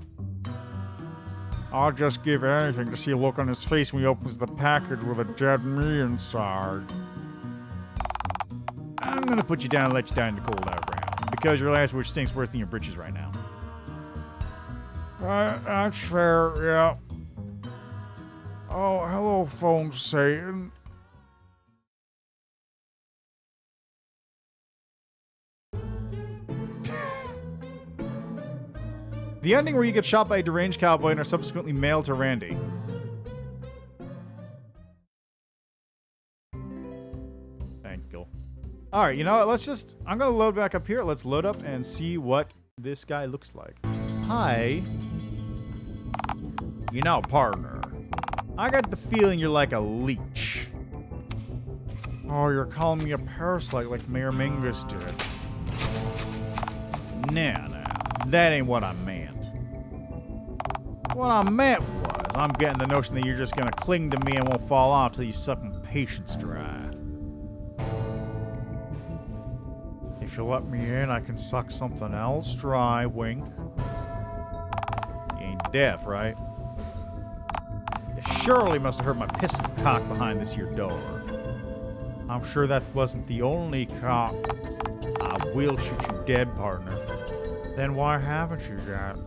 I'll just give anything to see a look on his face when he opens the package with a dead me inside. I'm gonna put you down and let you die in the cold out ground. Because your last wish stinks worse than your britches right now. That's fair, yeah. Oh, hello, phone Satan. The ending where you get shot by a deranged cowboy and are subsequently mailed to Randy. Thank you. Alright, you know what? Let's just... I'm gonna load back up here. Let's load up and see what this guy looks like. Hi. You know, partner, I got the feeling you're like a leech. Oh, you're calling me a parasite like Mayor Mingus did. Nah, that ain't what I meant. What I meant was, I'm getting the notion that you're just gonna cling to me and won't fall off till you suck my patience dry. If you let me in, I can suck something else dry, wink. You ain't deaf, right? You surely must have heard my pistol cock behind this here door. I'm sure that wasn't the only cop. I will shoot you dead, partner. Then why haven't you yet?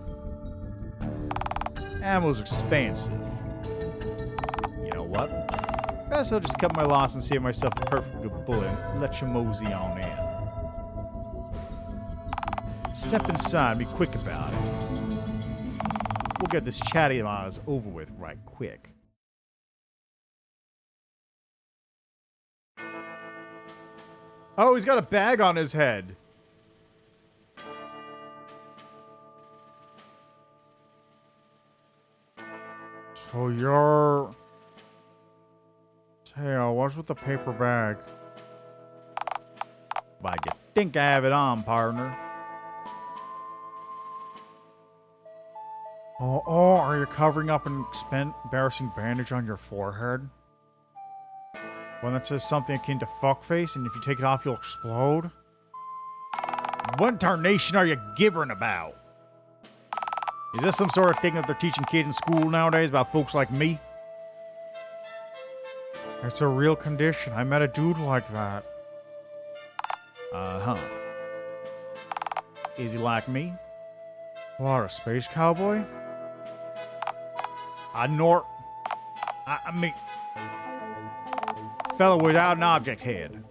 Ammo's expensive. You know what? Guess I'll just cut my loss and save myself a perfect good bullet and let you mosey on in. Step inside, be quick about it. We'll get this chatty lies over with right quick. Oh, he's got a bag on his head. So you're... Tail, what's with the paper bag? Why'd you think I have it on, partner? Oh, are you covering up an embarrassing bandage on your forehead? One that says something akin to fuckface, and if you take it off, you'll explode? What tarnation are you gibbering about? Is this some sort of thing that they're teaching kids in school nowadays about folks like me? It's a real condition. I met a dude like that. Uh-huh. Is he like me? What, a space cowboy? I mean... Fellow without an object head.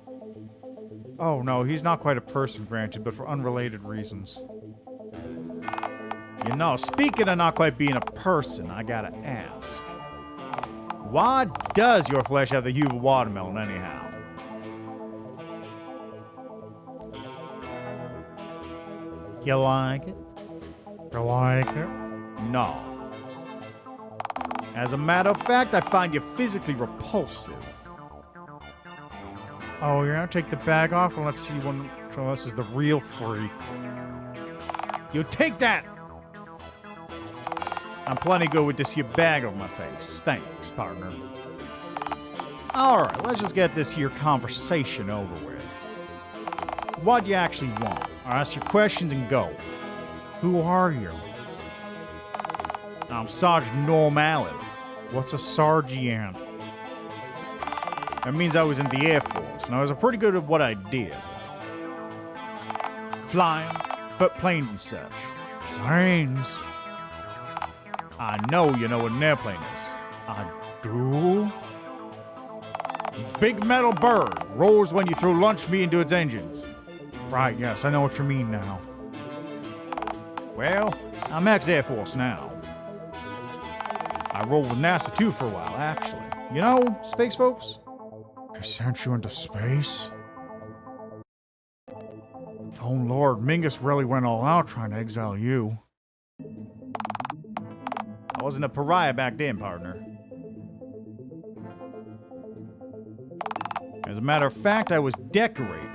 Oh, no, he's not quite a person, granted, but for unrelated reasons. You know, speaking of not quite being a person, I gotta ask. Why does your flesh have the hue of a watermelon, anyhow? You like it? You like it? No. As a matter of fact, I find you physically repulsive. Oh, you're gonna take the bag off and let's see one. So this is the real freak. You take that! I'm plenty good with this here bag over my face. Thanks, partner. Alright, let's just get this here conversation over with. What do you actually want? I'll ask your questions and go. Who are you? I'm Sergeant Norm Allen. What's a sergeant? That means I was in the Air Force, and I was pretty good at what I did. Flying, 10-foot planes and such. Planes. I know you know what an airplane is. I do? Big metal bird roars when you throw lunch meat into its engines. Right, yes, I know what you mean now. Well, I'm ex-Air Force now. I rolled with NASA too for a while, actually. You know, space folks? They sent you into space? Oh Lord, Mingus really went all out trying to exile you. I wasn't a pariah back then, partner. As a matter of fact, I was decorated.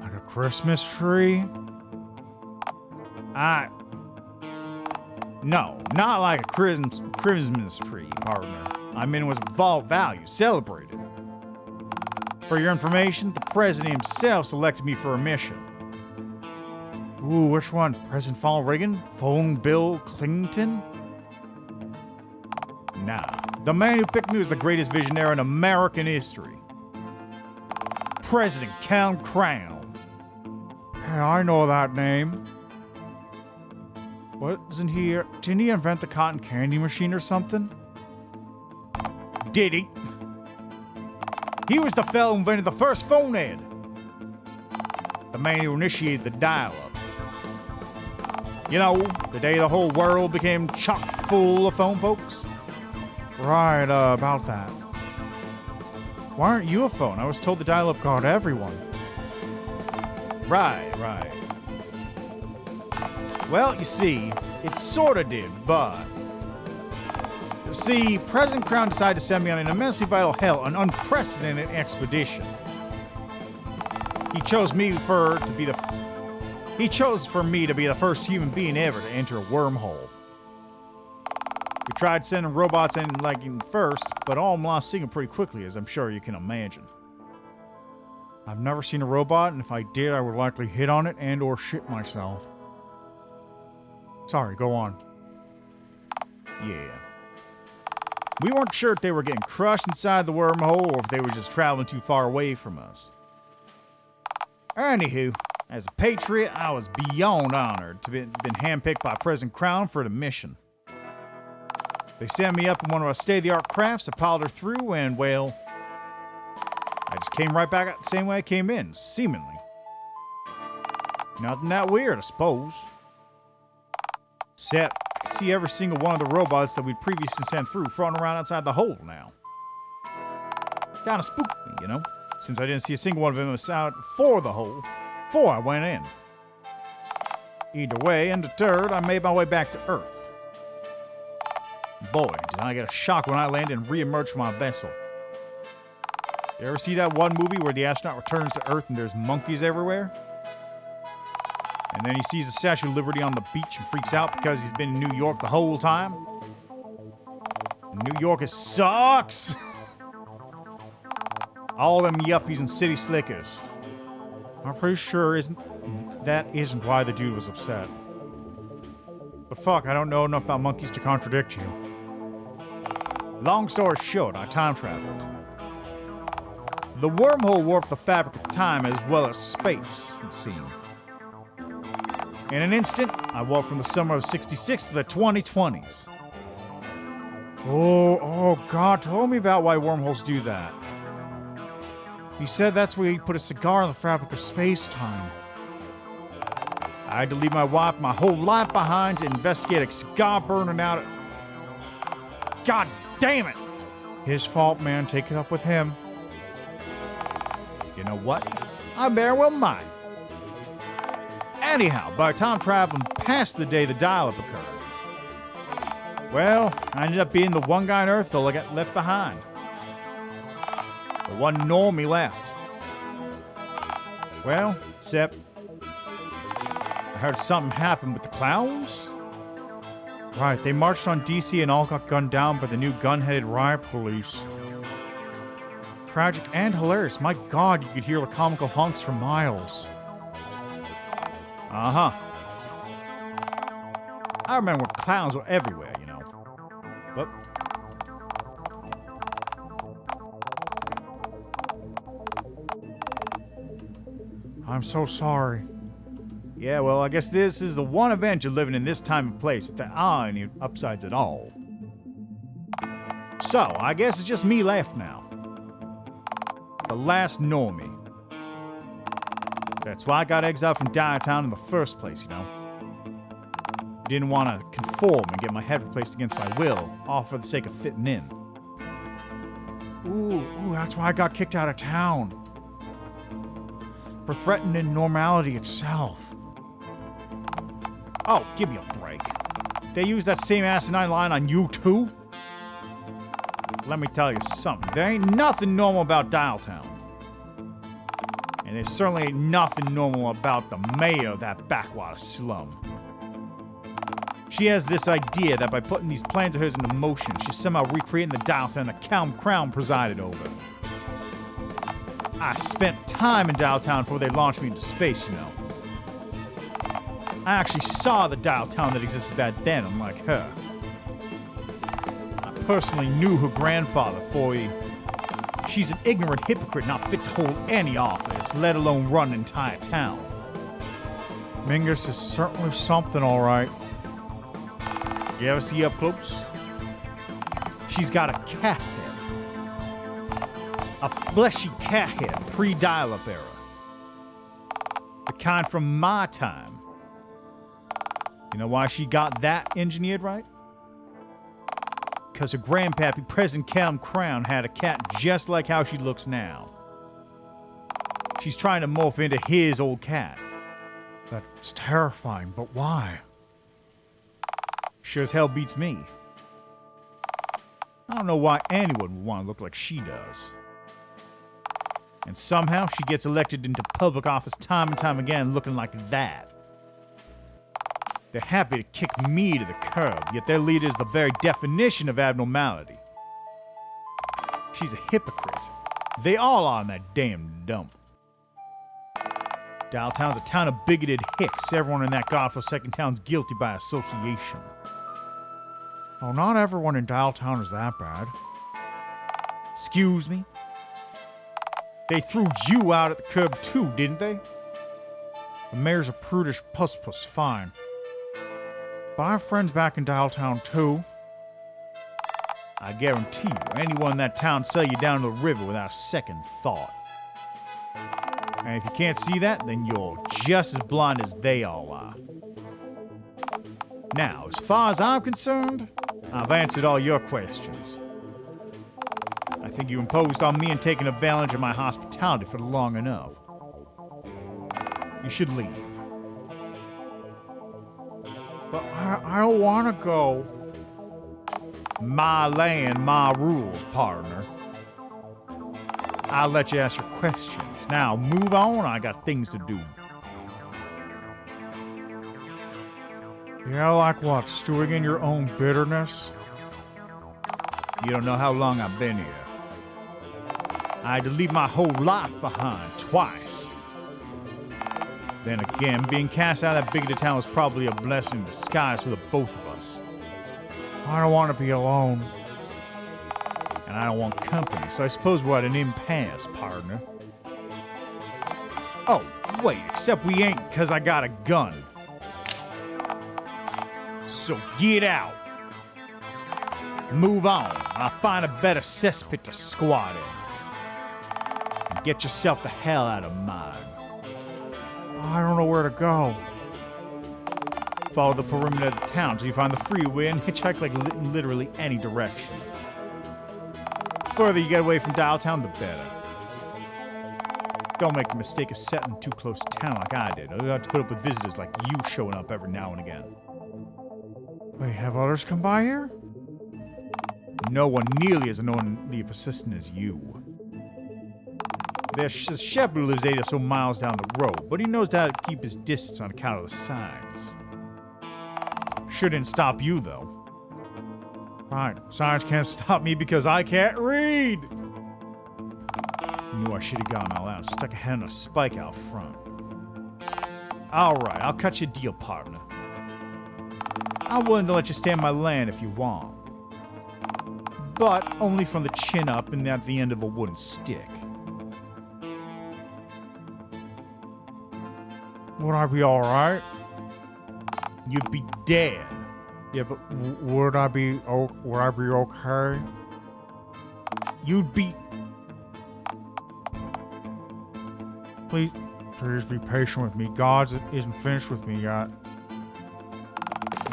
Like a Christmas tree? No, not like a Christmas tree, partner. I mean, it was of all value, celebrated. For your information, the president himself selected me for a mission. Ooh, which one? President Ronald Reagan? Phone Bill Clinton? Nah, the man who picked me was the greatest visionary in American history. President Count Crown. Hey, I know that name. Didn't he invent the cotton candy machine or something? Did he? He was the fellow who invented the first phone ad. The man who initiated the dial-up. You know, the day the whole world became chock full of phone folks. Right, about that. Why aren't you a phone? I was told the dial-up got everyone. Right. Well, you see, it sorta did, but... See, President Crown decided to send me on an immensely vital hell, an unprecedented expedition. He chose for me to be the first human being ever to enter a wormhole. We tried sending robots in first, but all of them lost signal pretty quickly, as I'm sure you can imagine. I've never seen a robot, and if I did, I would likely hit on it and or shit myself. Sorry, go on. Yeah. We weren't sure if they were getting crushed inside the wormhole or if they were just traveling too far away from us. Anywho, as a patriot, I was beyond honored to have been handpicked by President Crown for the mission. They sent me up in one of our state-of-the-art crafts, I piled her through, and, well, I just came right back out the same way I came in, seemingly. Nothing that weird, I suppose. Except, I could see every single one of the robots that we'd previously sent through floating around outside the hole now. Kinda spooked me, you know, since I didn't see a single one of them out for the hole before I went in. Either way, undeterred, I made my way back to Earth. Boy, did I get a shock when I landed and re-emerged from my vessel. You ever see that one movie where the astronaut returns to Earth and there's monkeys everywhere? And then he sees the Statue of Liberty on the beach and freaks out because he's been in New York the whole time? New York, it sucks! All them yuppies and city slickers. I'm pretty sure that isn't why the dude was upset. But fuck, I don't know enough about monkeys to contradict you. Long story short, I time traveled. The wormhole warped the fabric of time as well as space, it seemed. In an instant, I walked from the summer of '66 to the 2020s. Oh, God told me about why wormholes do that. He said that's where he put a cigar in the fabric of space-time. I had to leave my wife my whole life behind to investigate a cigar burning out. God damn it! His fault, man. Take it up with him. You know what? I very well might. Anyhow, by the time traveling past the day the dial-up occurred, well, I ended up being the one guy on Earth that I got left behind. The one normie left. Well, except I heard something happened with the clowns. Right, they marched on DC and all got gunned down by the new gun-headed riot police. Tragic and hilarious. My God, you could hear the comical honks for miles. Uh-huh. I remember when clowns were everywhere, you know. But I'm so sorry. Yeah, well, I guess this is the one adventure living in this time and place if there are any upsides at all. So, I guess it's just me left now. The last normie. That's why I got exiled from Dialtown in the first place, you know. Didn't want to conform and get my head replaced against my will, all for the sake of fitting in. Ooh, that's why I got kicked out of town. For threatening normality itself. Oh, give me a break. They use that same asinine line on you too? Let me tell you something. There ain't nothing normal about Dialtown. And there certainly ain't nothing normal about the mayor of that backwater slum. She has this idea that by putting these plans of hers into motion, she's somehow recreating the Dialtown the Crown presided over. I spent time in Dialtown before they launched me into space, you know. I actually saw the Dialtown that existed back then, unlike her. I personally knew her grandfather, for she's an ignorant hypocrite not fit to hold any office, let alone run an entire town. Mingus is certainly something, all right. You ever see her up close? She's got a cat head. A fleshy cat head, pre-dial-up era. The kind from my time. You know why she got that engineered right? Because her grandpappy, President Callum Crown, had a cat just like how she looks now. She's trying to morph into his old cat. That's terrifying, but why? Sure as hell beats me. I don't know why anyone would want to look like she does. And somehow she gets elected into public office time and time again looking like that. They're happy to kick me to the curb, yet their leader is the very definition of abnormality. She's a hypocrite. They all are in that damn dump. Dialtown's a town of bigoted hicks. Everyone in that godforsaken town's guilty by association. Oh, not everyone in Dialtown is that bad. Excuse me? They threw you out at the curb too, didn't they? The mayor's a prudish puss-puss, fine. But I have friends back in Dialtown too. I guarantee you, anyone in that town sell you down to the river without a second thought. And if you can't see that, then you're just as blind as they all are. Now, as far as I'm concerned, I've answered all your questions. I think you imposed on me and taken advantage of my hospitality for long enough. You should leave. But I don't want to go. My land, my rules, partner. I'll let you ask your questions. Now, move on. I got things to do. Yeah, like what? Stewing in your own bitterness? You don't know how long I've been here. I had to leave my whole life behind twice. Then again, being cast out of that bigoted town was probably a blessing in disguise for the both of us. I don't want to be alone. And I don't want company, so I suppose we're at an impasse, partner. Oh, wait, except we ain't, because I got a gun. So get out. Move on. I'll find a better cesspit to squat in. And get yourself the hell out of mine. I don't know where to go. Follow the perimeter of the town till you find the freeway and hitchhike like literally any direction. The further you get away from Dialtown, the better. Don't make the mistake of settling too close to town like I did. You'll have to put up with visitors like you showing up every now and again. Wait, have others come by here? No one nearly as annoyingly persistent as you. There's a shepherd who lives 8 or so miles down the road, but he knows how to keep his distance on account of the signs. Shouldn't stop you, though. Right, signs can't stop me because I can't read! Knew I should have gone all out, stuck a head on a spike out front. Alright, I'll cut you a deal, partner. I'm willing to let you stay on my land if you want. But only from the chin up and at the end of a wooden stick. Would I be alright? You'd be dead. Yeah, but would I be okay? You'd be... Please be patient with me. God isn't finished with me yet.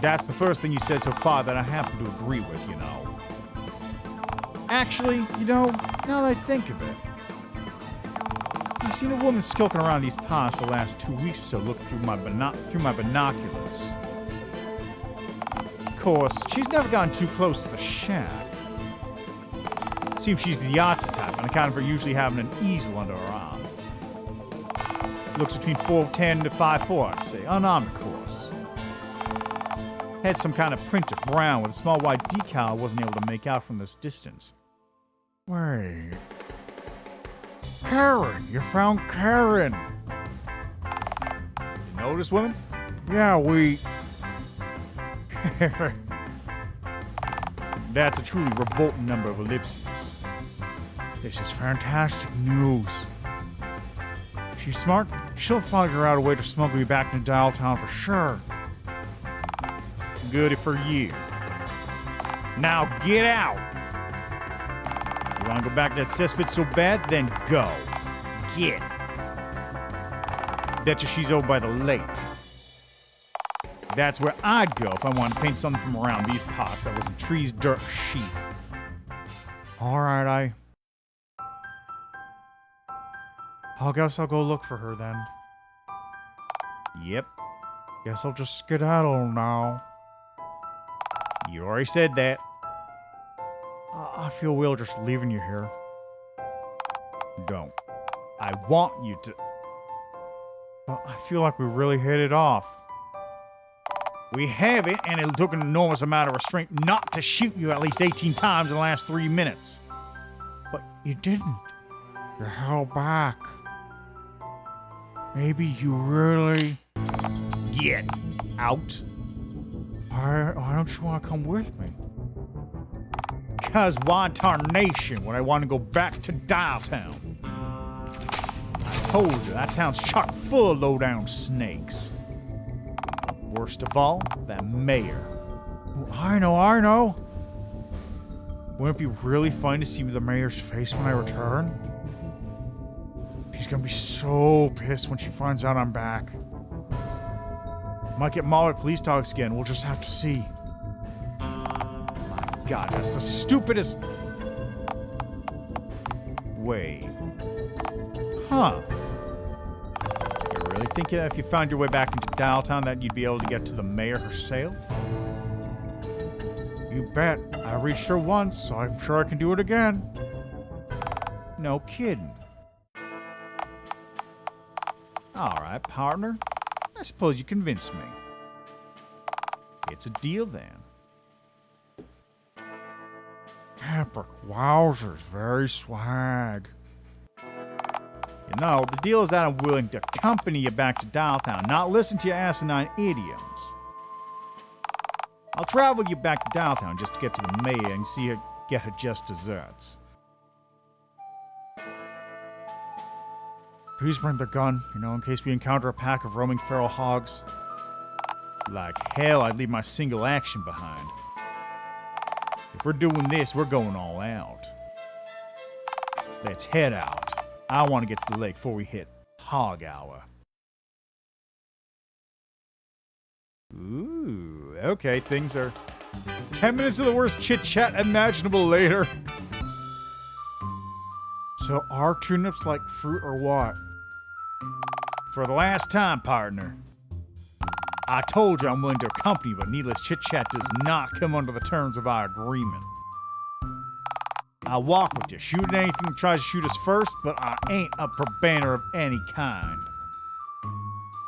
That's the first thing you said so far that I happen to agree with, you know. Actually, you know, now that I think of it, I've seen a woman skulking around these ponds for the last 2 weeks or so looking through my binoculars. Of course, she's never gotten too close to the shack. Seems she's the artsy type, on account of her usually having an easel under her arm. Looks between 4'10" to 5'4", I'd say, unarmed, of course. Had some kind of printed brown with a small white decal I wasn't able to make out from this distance. Wait. Karen! You found Karen! You know this woman? Yeah, we... That's a truly revolting number of ellipses. This is fantastic news. She's smart. She'll figure out a way to smuggle you back into Dialtown for sure. Good for you. Now get out! You wanna go back to that cesspit so bad? Then go. Get. Betcha she's over by the lake. That's where I'd go if I wanted to paint something from around these parts that wasn't trees, dirt, sheep. Alright, I guess I'll go look for her then. Yep. Guess I'll just skedaddle now. You already said that. I feel weird just leaving you here. Don't. I want you to. But I feel like we really hit it off. We have it, and it took an enormous amount of restraint not to shoot you at least 18 times in the last 3 minutes. But you didn't. You're held back. Maybe you really... Get out. Why don't you want to come with me? Cause why tarnation would I want to go back to Dialtown? I told you, that town's chock full of low-down snakes. Worst of all, that mayor. Oh, I know. Wouldn't it be really fun to see the mayor's face when I return? She's gonna be so pissed when she finds out I'm back. Might get mauled at police dogs again. We'll just have to see. My God, that's the stupidest... Wait. Huh. You really think that if you found your way back into Dialtown that you'd be able to get to the mayor herself? You bet. I reached her once, so I'm sure I can do it again. No kidding. Alright, partner. I suppose you convinced me. It's a deal then. Epic wowzers, very swag. You know, the deal is that I'm willing to accompany you back to Dialtown, not listen to your asinine idioms. I'll travel you back to Dialtown just to get to the mayor and see her get her just desserts. Please bring the gun, in case we encounter a pack of roaming feral hogs. Like hell, I'd leave my single action behind. If we're doing this, we're going all out. Let's head out. I want to get to the lake before we hit hog hour. Ooh, okay, things are 10 minutes of the worst chit-chat imaginable later. So are turnips like fruit or what? For the last time, partner. I told you I'm willing to accompany you, but needless chit-chat does not come under the terms of our agreement. I'll walk with you, shoot at anything that tries to shoot us first, but I ain't up for banner of any kind.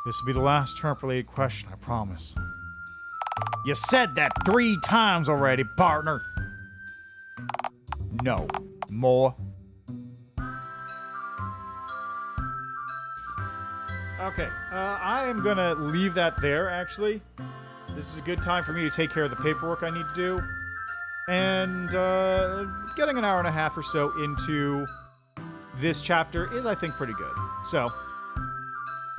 This will be the last turnip-related question, I promise. You said that 3 times already, partner. No more. Okay, I am gonna leave that there, actually. This is a good time for me to take care of the paperwork I need to do. And, getting an hour and a half or so into this chapter is, I think, pretty good. So,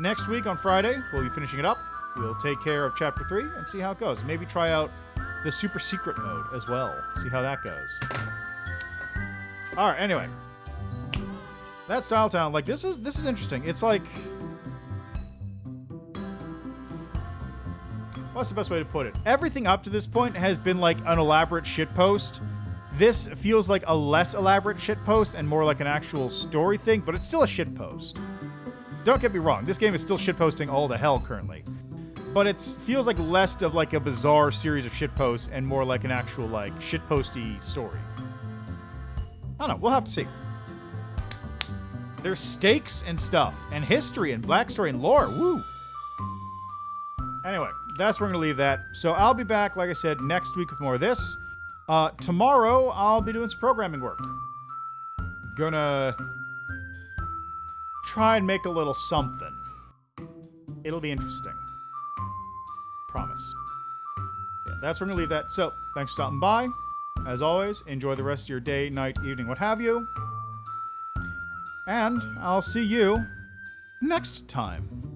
Next week on Friday, we'll be finishing it up. We'll take care of Chapter 3 and see how it goes. Maybe try out the super secret mode as well. See how that goes. Alright, anyway. That's Dialtown. Like, this is interesting. It's like... What's the best way to put it? Everything up to this point has been like an elaborate shitpost. This feels like a less elaborate shitpost and more like an actual story thing, but it's still a shitpost. Don't get me wrong, this game is still shitposting all the hell currently. But it feels like less of like a bizarre series of shitposts and more like an actual like shitposty story. I don't know, we'll have to see. There's stakes and stuff, and history and backstory and lore, woo! Anyway, that's where I'm going to leave that. So I'll be back, like I said, next week with more of this. Tomorrow, I'll be doing some programming work. Gonna try and make a little something. It'll be interesting. Promise. Yeah, that's where I'm going to leave that. So, thanks for stopping by. As always, enjoy the rest of your day, night, evening, what have you. And I'll see you next time.